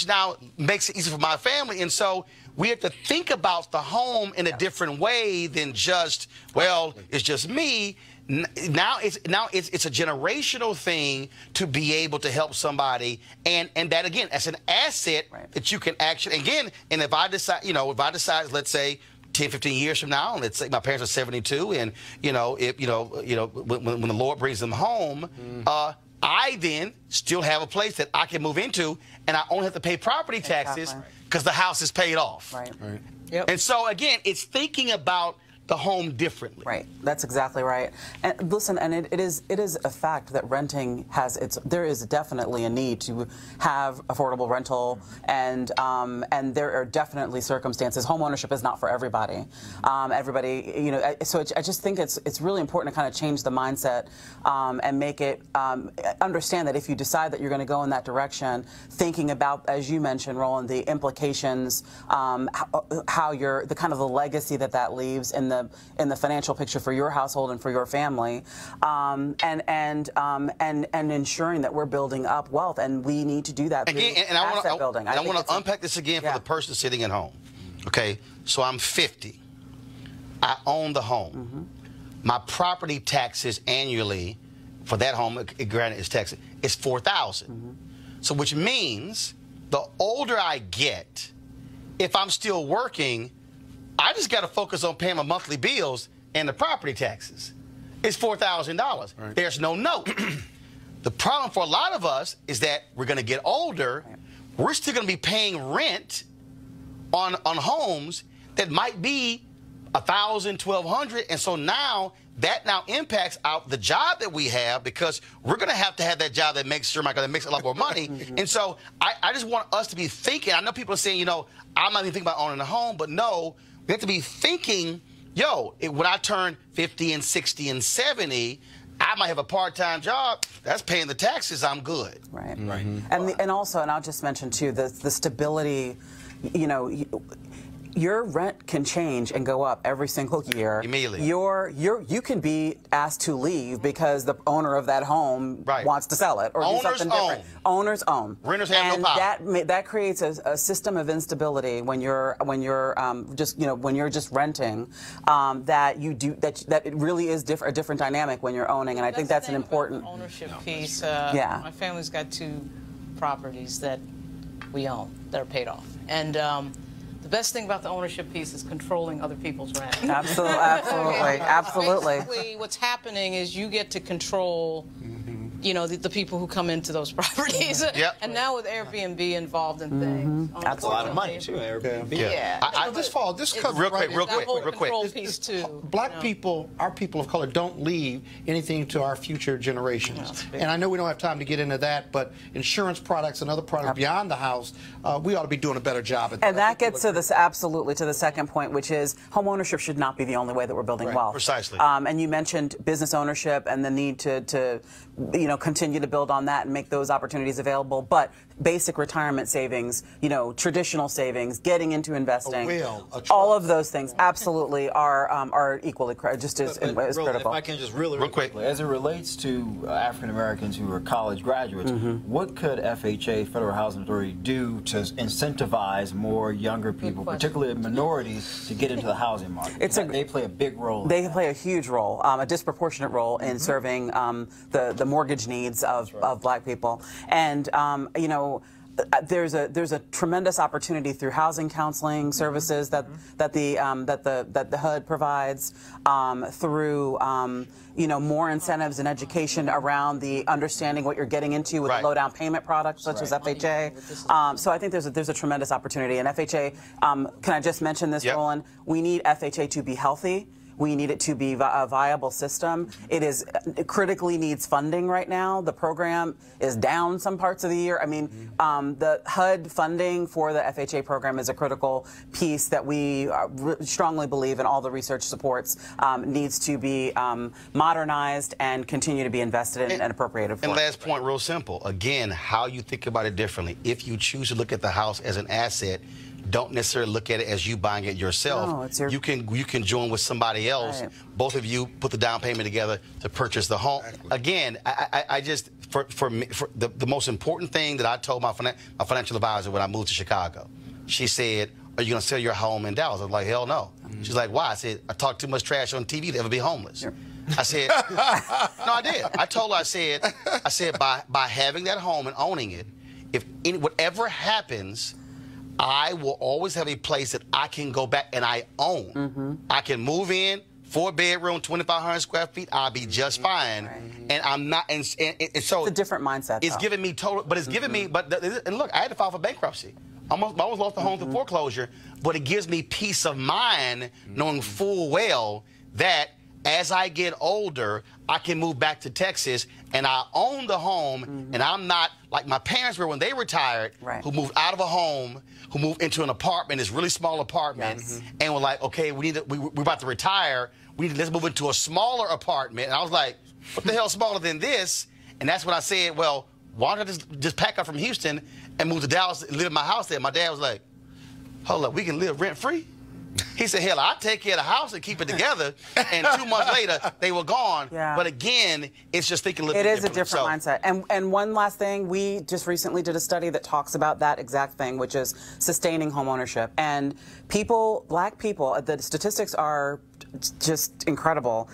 now makes it easy for my family. And so we have to think about the home in a different way than just, well, it's just me. Now it's a generational thing to be able to help somebody, and that again, as an asset that you can actually, again, and if I decide, let's say 10, 15 years from now, let's say my parents are 72, and when the Lord brings them home, I then still have a place that I can move into, and I only have to pay property taxes because the house is paid off. And so again, it's thinking about the home differently. Right. That's exactly right. And listen, and it is a fact that renting there is definitely a need to have affordable rental, and there are definitely circumstances. Home ownership is not for everybody. So I just think it's really important to kind of change the mindset and make it understand that if you decide that you're going to go in that direction, thinking about, as you mentioned, Roland, the implications, how the kind of the legacy that leaves in the financial picture for your household and for your family, and ensuring that we're building up wealth, and we need to do that through asset building. I want to unpack this again for the person sitting at home. Okay, so I'm 50. I own the home. My property taxes annually for that home, granted, is taxed, is $4,000. So which means the older I get, if I'm still working, I just got to focus on paying my monthly bills and the property taxes. It's $4,000. There's no note. The problem for a lot of us is that we're going to get older. We're still going to be paying rent on homes that might be $1,000, $1,200, and so now that impacts the job that we have, because we're going to have that job that makes sure that makes a lot more money. And so I just want us to be thinking. I know people are saying, I'm not even thinking about owning a home, but no. We have to be thinking, when I turn 50 and 60 and 70, I might have a part-time job. That's paying the taxes. I'm good. And also, and I'll just mention too, the stability. Your rent can change and go up every single year. Immediately. You can be asked to leave because the owner of that home wants to sell it or do something different. Owners own. Renters have no power. And that creates a system of instability when you're just renting. That it really is a different dynamic when you're owning, and I think that's an important ownership piece. My family's got 2 properties that we own that are paid off, and the best thing about the ownership piece is controlling other people's rent. Absolutely. Basically, what's happening is you get to control, the people who come into those properties. And now with Airbnb involved in things, that's a lot of money too. Airbnb. This comes real quick. Piece too. Black people, our people of color, don't leave anything to our future generations. And I know we don't have time to get into that, but insurance products and other products beyond the house, we ought to be doing a better job at that. And that gets to absolutely to the second point, which is home ownership should not be the only way that we're building wealth. Precisely. And you mentioned business ownership and the need to you know, continue to build on that and make those opportunities available. But basic retirement savings, you know, traditional savings, getting into investing, all of those things absolutely are equally just as critical. If I can just really quickly, as it relates to African Americans who are college graduates, what could FHA, Federal Housing Authority, do to incentivize more younger people, particularly minorities, to get into the housing market? They play a big role. They play a huge role, a disproportionate role in serving the mortgage needs of Black people. And you know, there's a tremendous opportunity through housing counseling services that the HUD provides, through you know, more incentives and education around the understanding what you're getting into with low down payment products such as FHA. So I think there's a tremendous opportunity. And FHA, can I just mention this, Roland? We need FHA to be healthy. We need it to be a viable system. It critically needs funding right now. The program is down some parts of the year. I mean, the HUD funding for the FHA program is a critical piece that we strongly believe, and all the research supports, needs to be modernized and continue to be invested in and appropriated for. And last point, real simple. Again, how you think about it differently. If you choose to look at the house as an asset, don't necessarily look at it as you buying it yourself. No, you can join with somebody else. Right. Both of you put the down payment together to purchase the home. Exactly. Again, I just for me, the most important thing that I told my financial advisor when I moved to Chicago, she said, "Are you going to sell your home in Dallas?" I was like, "Hell no." She's like, "Why?" I said, "I talk too much trash on TV to ever be homeless." Sure. I said, "No, I did." I told her, I said, by having that home and owning it, if whatever happens, I will always have a place that I can go back and I own. I can move in, 4-bedroom, 2,500 square feet. I'll be just fine. And I'm not. And so it's a different mindset. It's giving me total, but it's giving me. And look, I had to file for bankruptcy. I almost lost the home to foreclosure. But it gives me peace of mind knowing full well that as I get older, I can move back to Texas and I own the home, and I'm not like my parents were when they retired, who moved out of a home, who moved into an apartment, this really small apartment, and were like, okay, we're about to retire. Let's move into a smaller apartment. And I was like, what the hell smaller than this? And that's when I said, well, why don't I just pack up from Houston and move to Dallas and live in my house there? My dad was like, hold up, we can live rent-free? He said, hell, I'll take care of the house and keep it together. And 2 months later, they were gone. But again, it's just thinking a little bit different. It is a different mindset. And one last thing, we just recently did a study that talks about that exact thing, which is sustaining home ownership. And people, Black people, the statistics are just incredible,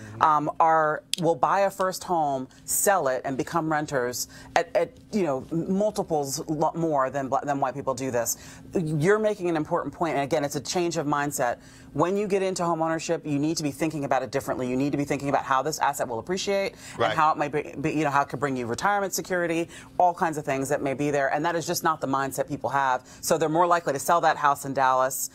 will buy a first home, sell it, and become renters at you know, multiples more than white people do this. You're making an important point, and again, it's a change of mindset. When you get into home ownership, you need to be thinking about it differently. You need to be thinking about how this asset will appreciate and how it might be, you know, how it could bring you retirement security, all kinds of things that may be there, and that is just not the mindset people have. So they're more likely to sell that house in Dallas,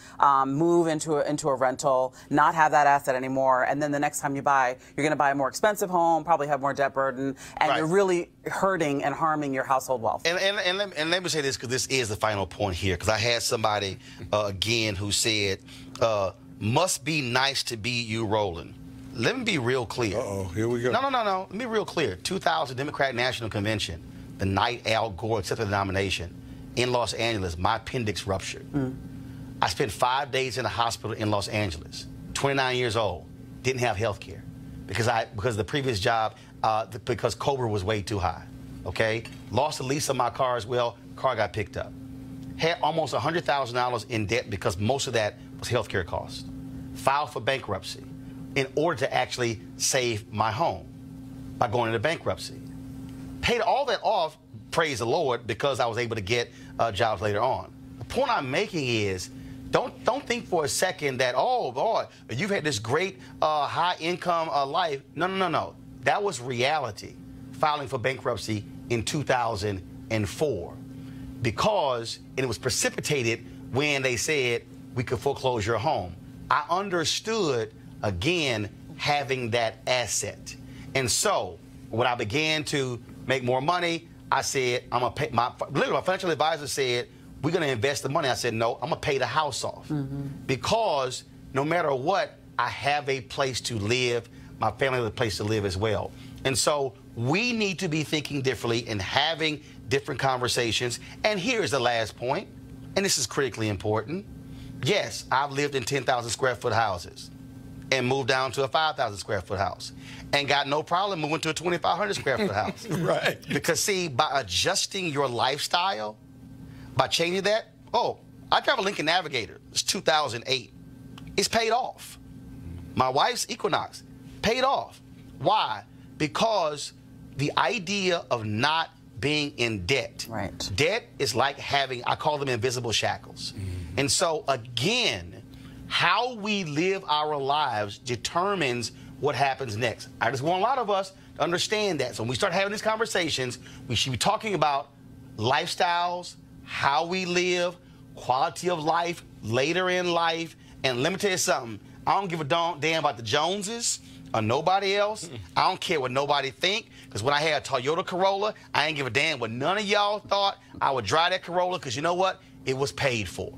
move into a rental, not have that asset anymore, and then the next time you buy, you're going to buy a more expensive home, probably have more debt burden, and you're really hurting and harming your household wealth. And let me say this, because this is the final point here, because I had somebody again who said, must be nice to be you, Roland. Let me be real clear. Uh-oh, here we go. No. Let me be real clear. 2000 Democratic National Convention, the night Al Gore accepted the nomination in Los Angeles, my appendix ruptured. I spent 5 days in a hospital in Los Angeles, 29 years old, didn't have health care because the previous job, because Cobra was way too high, okay? Lost the lease of my car as well, car got picked up. Had almost $100,000 in debt because most of that was health care costs. Filed for bankruptcy in order to actually save my home by going into bankruptcy. Paid all that off, praise the Lord, because I was able to get jobs later on. The point I'm making is, don't think for a second that, oh boy, you've had this great high income life. No. That was reality. Filing for bankruptcy in 2004, because it was precipitated when they said we could foreclose your home. I understood, again, having that asset. And so when I began to make more money, I said, I'm going to pay my financial advisor said, we're going to invest the money. I said, no, I'm going to pay the house off. Because no matter what, I have a place to live. My family has a place to live as well. And so we need to be thinking differently and having different conversations. And here's the last point, and this is critically important. Yes, I've lived in 10,000 square foot houses and moved down to a 5,000 square foot house and got no problem moving to a 2,500 square foot house. Right. Because, see, by adjusting your lifestyle, by changing that, I drive a Lincoln Navigator. It's 2008. It's paid off. My wife's Equinox, paid off. Why? Because the idea of not being in debt. Right. Debt is like having, I call them invisible shackles. And so, again, how we live our lives determines what happens next. I just want a lot of us to understand that. So when we start having these conversations, we should be talking about lifestyles, how we live, quality of life, later in life. And let me tell you something. I don't give a damn about the Joneses or nobody else. I don't care what nobody think. Because when I had a Toyota Corolla, I ain't give a damn what none of y'all thought. I would drive that Corolla because you know what? It was paid for.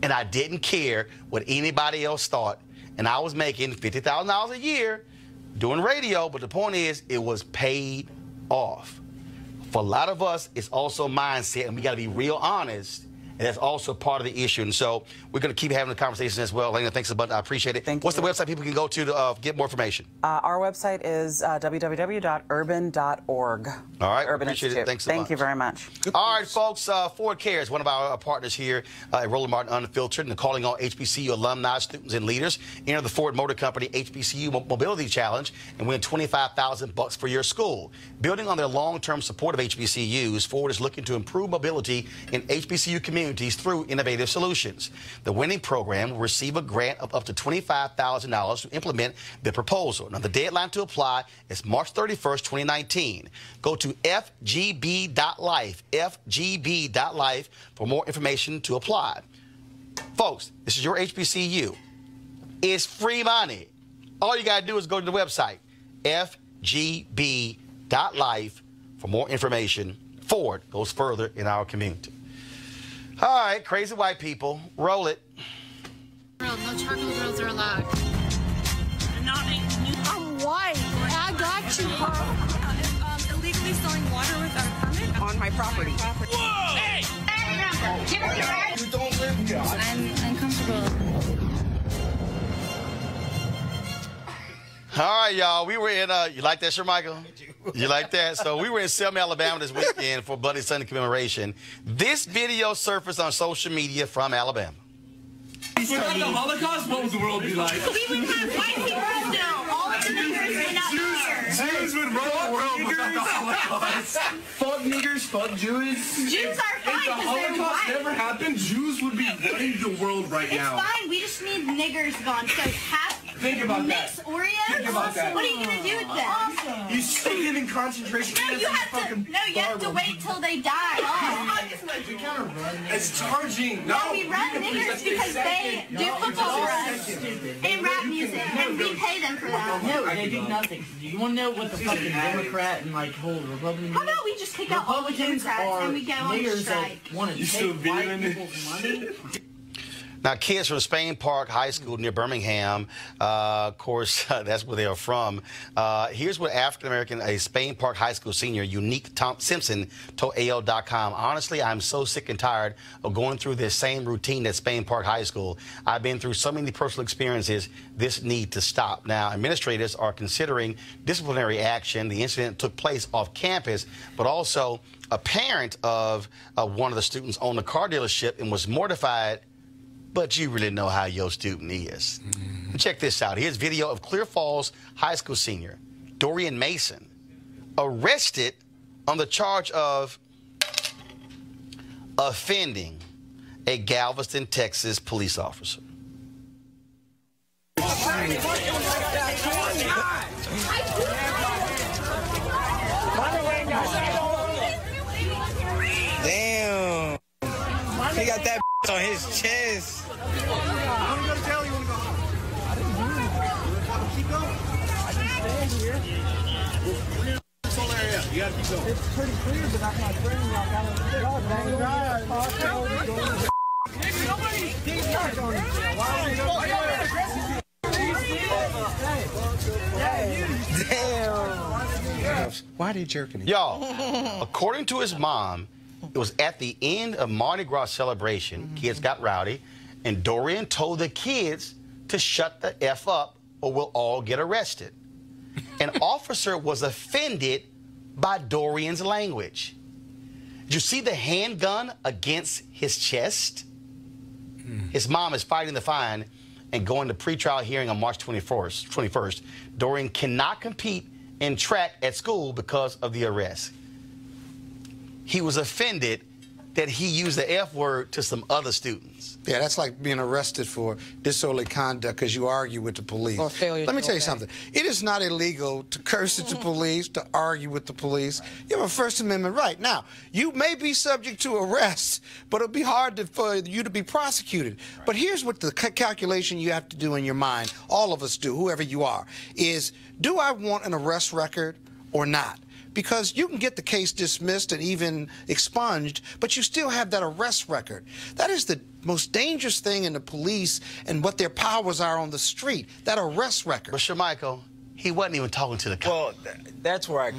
And I didn't care what anybody else thought. And I was making $50,000 a year doing radio. But the point is, it was paid off. For a lot of us, it's also mindset. And we got to be real honest. And that's also part of the issue. And so we're going to keep having the conversation as well. Elena, thanks a bunch. I appreciate it. Thank What's you. the website people can go to get more information? Our website is www.urban.org. All right. Urban Appreciate Institute. it. Thanks a bunch. Thank you very much. All right, folks. Ford Cares, one of our partners here at Roland Martin Unfiltered, and calling all HBCU alumni, students, and leaders. Enter the Ford Motor Company HBCU Mobility Challenge and win $25,000 for your school. Building on their long-term support of HBCUs, Ford is looking to improve mobility in HBCU communities through innovative solutions. The winning program will receive a grant of up to $25,000 to implement the proposal. Now, the deadline to apply is March 31st, 2019. Go to FGB.Life, FGB.Life for more information to apply. Folks, this is your HBCU. It's free money. All you got to do is go to the website, FGB.Life, for more information. Ford goes further in our community. All right, crazy white people, roll it. No charcoal grills are allowed. I'm white. I got you, Carl. Illegally selling water without a permit On my property. Whoa! Hey! You don't live here. I'm uncomfortable. All right, y'all. We were in, you like that, Sir Michael? You like that? So we were in Selma, Alabama this weekend for Bloody Sunday commemoration. This video surfaced on social media from Alabama. Without the Holocaust, what would the world be like? We would have white people now. All of the niggers would not be here. Jews would run the world without the Holocaust. Fuck niggers, fuck Jews. Jews are fine If the because they're Holocaust white. never happened, Jews would be running the world right now. It's fine. We just need niggers gone. So Think about mix that. Oreos. Think about that. What are you gonna do with them? Awesome. You stick it in concentration No, camps you and have to. fucking No, you have to wait till they die. It's charging. No, we run niggers because they do football for us and rap music, and we pay them for that. No, they do nothing. You want to know what the fucking Democrat and like whole Republican? How about we just kick out all the Democrats and we go on strike? Want to take white people's money? Now, kids from Spain Park High School near Birmingham, of course, that's where they are from. Here's what African-American, a Spain Park High School senior, Unique Simpson, told AL.com. Honestly, I'm so sick and tired of going through this same routine at Spain Park High School. I've been through so many personal experiences. This needs to stop. Now, administrators are considering disciplinary action. The incident took place off campus, but also a parent of one of the students owned a car dealership and was mortified. But you really know how your student is. Check this out. Here's video of Clear Falls High School senior Dorian Mason arrested on the charge of offending a Galveston, Texas police officer. Damn. He got that on his chest. I'm going to tell you when to go. I didn't do it. Keep going. I didn't stand here. We're in this whole area. You got to keep going. It's pretty clear, but I'm not friendly. I got to Why are they jerking him? Y'all, according to his mom, it was at the end of Mardi Gras celebration. Kids got rowdy, and Dorian told the kids to shut the F up or we'll all get arrested. An officer was offended by Dorian's language. Did you see the handgun against his chest? His mom is fighting the fine and going to pretrial hearing on March 21st. Dorian cannot compete in track at school because of the arrest. He was offended that he used the F word to some other students. Yeah, that's like being arrested for disorderly conduct because you argue with the police. Or failure Let me to tell you obey. something. It is not illegal to curse at the police, to argue with the police. You have a First Amendment right. Now, you may be subject to arrest, but it'll be hard for you to be prosecuted. But here's what the calculation you have to do in your mind, all of us do, whoever you are, is do I want an arrest record or not? Because you can get the case dismissed and even expunged, but you still have that arrest record. That is the most dangerous thing in the police and what their powers are on the street, that arrest record. But Michael, he wasn't even talking to the cop. Well, that's where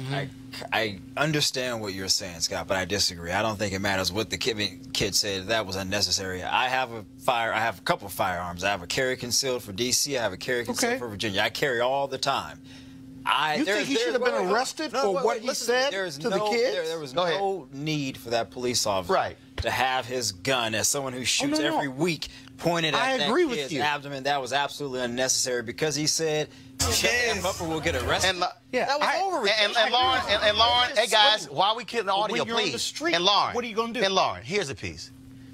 I understand what you're saying, Scott, but I disagree. I don't think it matters what the kid said. That was unnecessary. I have a couple of firearms. I have a carry concealed for D.C. I have a carry concealed for Virginia. I carry all the time. You think he should have been arrested for what he said to the kids? There was no need for that police officer to have his gun as someone who shoots every week pointed at that kid's abdomen. That was absolutely unnecessary because he said, shut him up or we'll get arrested. And, that was over. And Lauren, hey guys, why are we killing the audio, you're on please? the street, and Lauren, what are you going to do? And Lauren, here's the piece.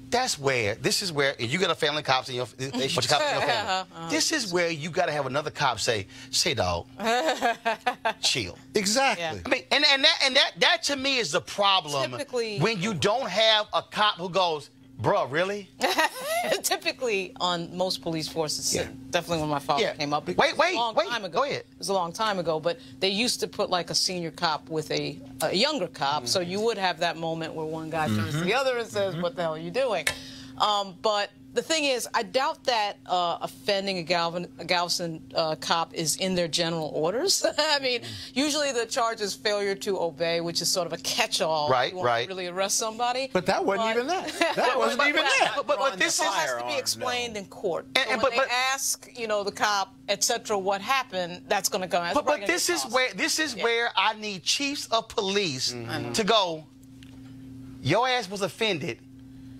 This is where you got a family cops in your family. This is where you got to have another cop say, dog, chill. Exactly. Yeah. I mean, and that to me is the problem. Typically, when you don't have a cop who goes, bruh, really? Typically, on most police forces, definitely when my father came up. Wait, Go ahead. It was a long time ago, but they used to put like a senior cop with a younger cop, so you would have that moment where one guy turns to the other and says, "What the hell are you doing?" But the thing is, I doubt that offending a Galveston cop is in their general orders. I mean, usually the charge is failure to obey, which is sort of a catch-all. Right, you want to really arrest somebody. But that wasn't even that. That wasn't even that. But this has to be explained in court. So when they ask, the cop, etc., what happened, that's going to come. But this is where I need chiefs of police to go. Your ass was offended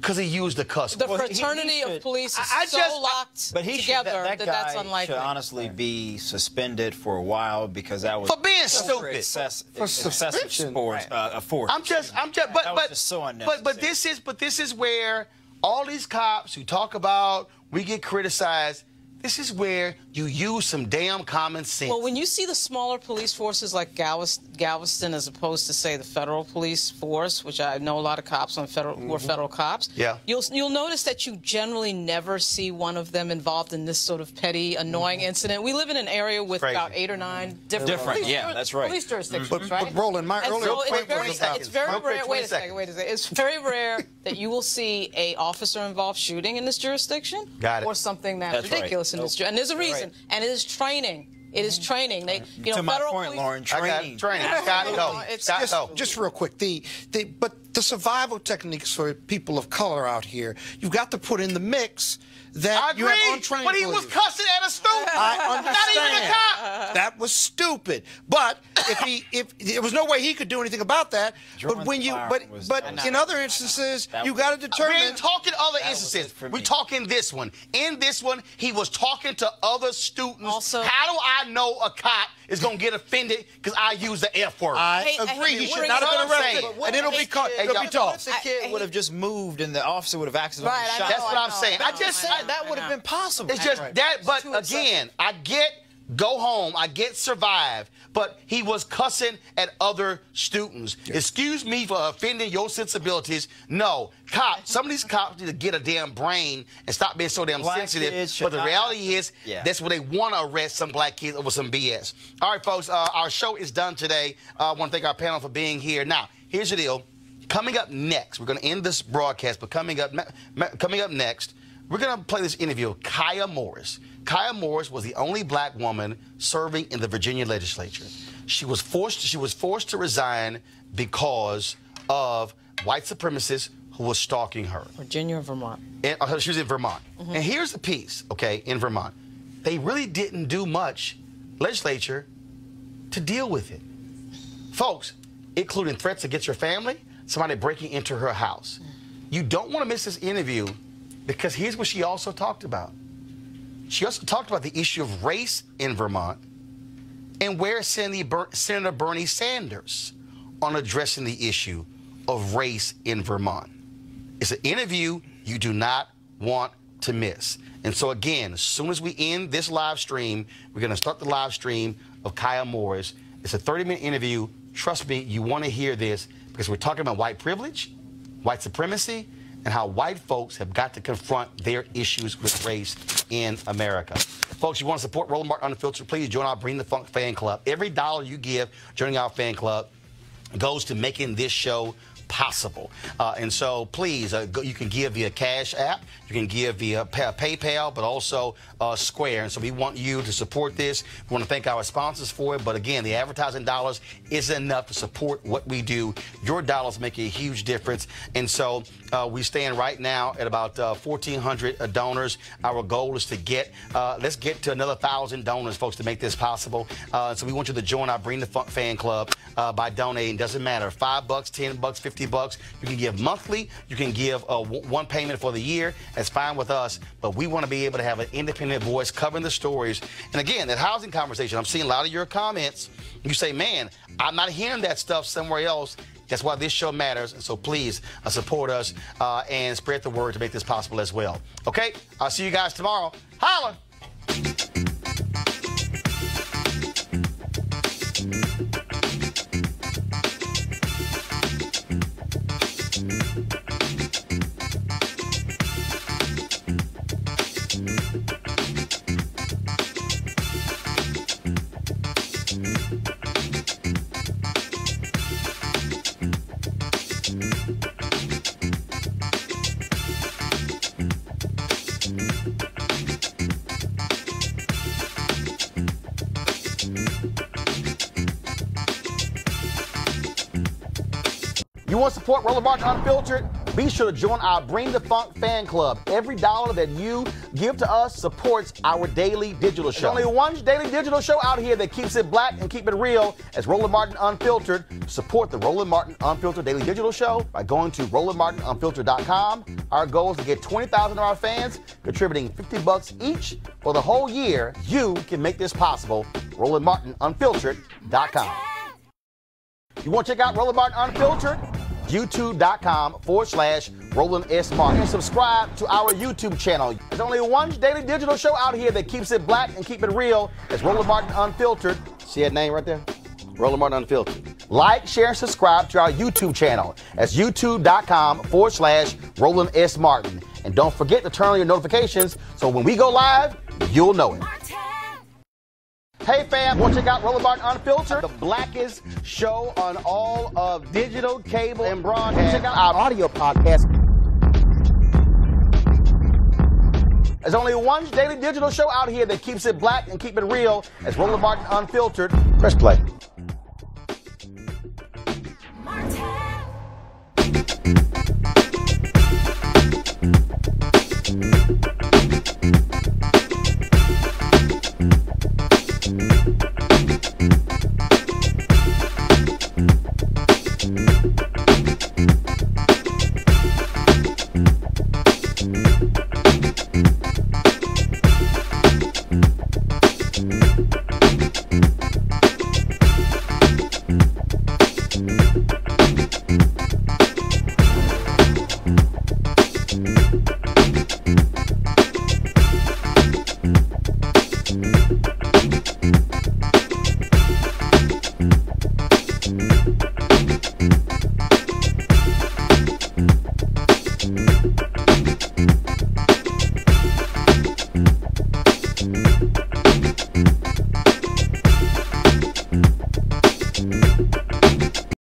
because he used the cuss. The fraternity of police is so locked together that's unlikely. Should honestly be suspended for a while because that was for being stupid. Excessive force. But so unnecessary. But this is where all these cops who talk about we get criticized. This is where you use some damn common sense. Well, when you see the smaller police forces like Galveston as opposed to, say, the federal police force, which I know a lot of cops on who are federal cops, you'll notice that you generally never see one of them involved in this sort of petty, annoying incident. We live in an area with about 8 or 9 different police jurisdictions, right? But Roland, it's very rare. Wait a second. It's very rare that you will see a officer involved shooting in this jurisdiction or something that's ridiculous. And there's a reason, and it is training. It is training. They, to my point, Lauren, training. Just real quick, but the survival techniques for people of color out here, you've got to put in the mix that you have untrained but he was cussing at a student. I understand. Not even a cop. That was stupid. But if there was no way he could do anything about that. But when in other instances, you got to determine. We're talking other instances. We're talking this one. In this one, he was talking to other students. Also, how do I know a cop is going to get offended because I use the F word? I agree. He should not have been arrested. And it'll be caught. It'll be taught. The kid would have just moved and the officer would have accidentally shot. That's what I'm saying. That would have been possible. It's just that, but again, I get go home, I get survive, but he was cussing at other students. Excuse me for offending your sensibilities. No, some of these cops need to get a damn brain and stop being so damn sensitive. But the reality is, that's where they want to arrest some black kids over some BS. All right, folks, our show is done today. I want to thank our panel for being here. Now, here's the deal. Coming up next, we're going to end this broadcast, but coming up next, we're going to play this interview of Kiah Morris. Kiah Morris was the only black woman serving in the Virginia legislature. She was forced to resign because of white supremacists who was stalking her. Virginia or Vermont? And, she was in Vermont. And here's the piece, okay, in Vermont. They really didn't do much, legislature, to deal with it. Folks, including threats against your family, somebody breaking into her house. You don't want to miss this interview because here's what she also talked about. She also talked about the issue of race in Vermont and where Senator Bernie Sanders on addressing the issue of race in Vermont. It's an interview you do not want to miss. And so again, as soon as we end this live stream, we're going to start the live stream of Kiah Morris. It's a 30-minute interview. Trust me, you want to hear this because we're talking about white privilege, white supremacy, and how white folks have got to confront their issues with race in America. Folks, you want to support Roland Martin Unfiltered, please join our Bring the Funk fan club. Every dollar you give joining our fan club goes to making this show possible. And so please, you can give via Cash App, you can give via PayPal, but also Square. And so we want you to support this. We want to thank our sponsors for it. But again, the advertising dollars isn't enough to support what we do. Your dollars make a huge difference. And so we stand right now at about 1,400 donors. Our goal is to get, let's get to another 1,000 donors, folks, to make this possible. So we want you to join our Bring the Funk fan club by donating. Doesn't matter, $5, $10, $50. You can give monthly. You can give one payment for the year. That's fine with us. But we want to be able to have an independent voice covering the stories. And again, that housing conversation, I'm seeing a lot of your comments. You say, man, I'm not hearing that stuff somewhere else. That's why this show matters. And so please support us and spread the word to make this possible as well. Okay? I'll see you guys tomorrow. Holla! You want to support Roland Martin Unfiltered? Be sure to join our Bring the Funk fan club. Every dollar that you give to us supports our daily digital show. There's only one daily digital show out here that keeps it black and keep it real as Roland Martin Unfiltered. Support the Roland Martin Unfiltered daily digital show by going to RolandMartinUnfiltered.com. Our goal is to get 20,000 of our fans contributing $50 each for the whole year. You can make this possible. RolandMartinUnfiltered.com. You want to check out Roland Martin Unfiltered? YouTube.com/Roland S. Martin. And subscribe to our YouTube channel. There's only one daily digital show out here that keeps it black and keep it real. It's Roland Martin Unfiltered. See that name right there? Roland Martin Unfiltered. Like, share, and subscribe to our YouTube channel. That's YouTube.com/Roland S. Martin. And don't forget to turn on your notifications so when we go live, you'll know it. Hey fam, want to check out Roland Martin Unfiltered, the blackest show on all of digital, cable, and broadcast. Check out our audio podcast. There's only one daily digital show out here that keeps it black and keep it real. It's Roland Martin Unfiltered. Press play.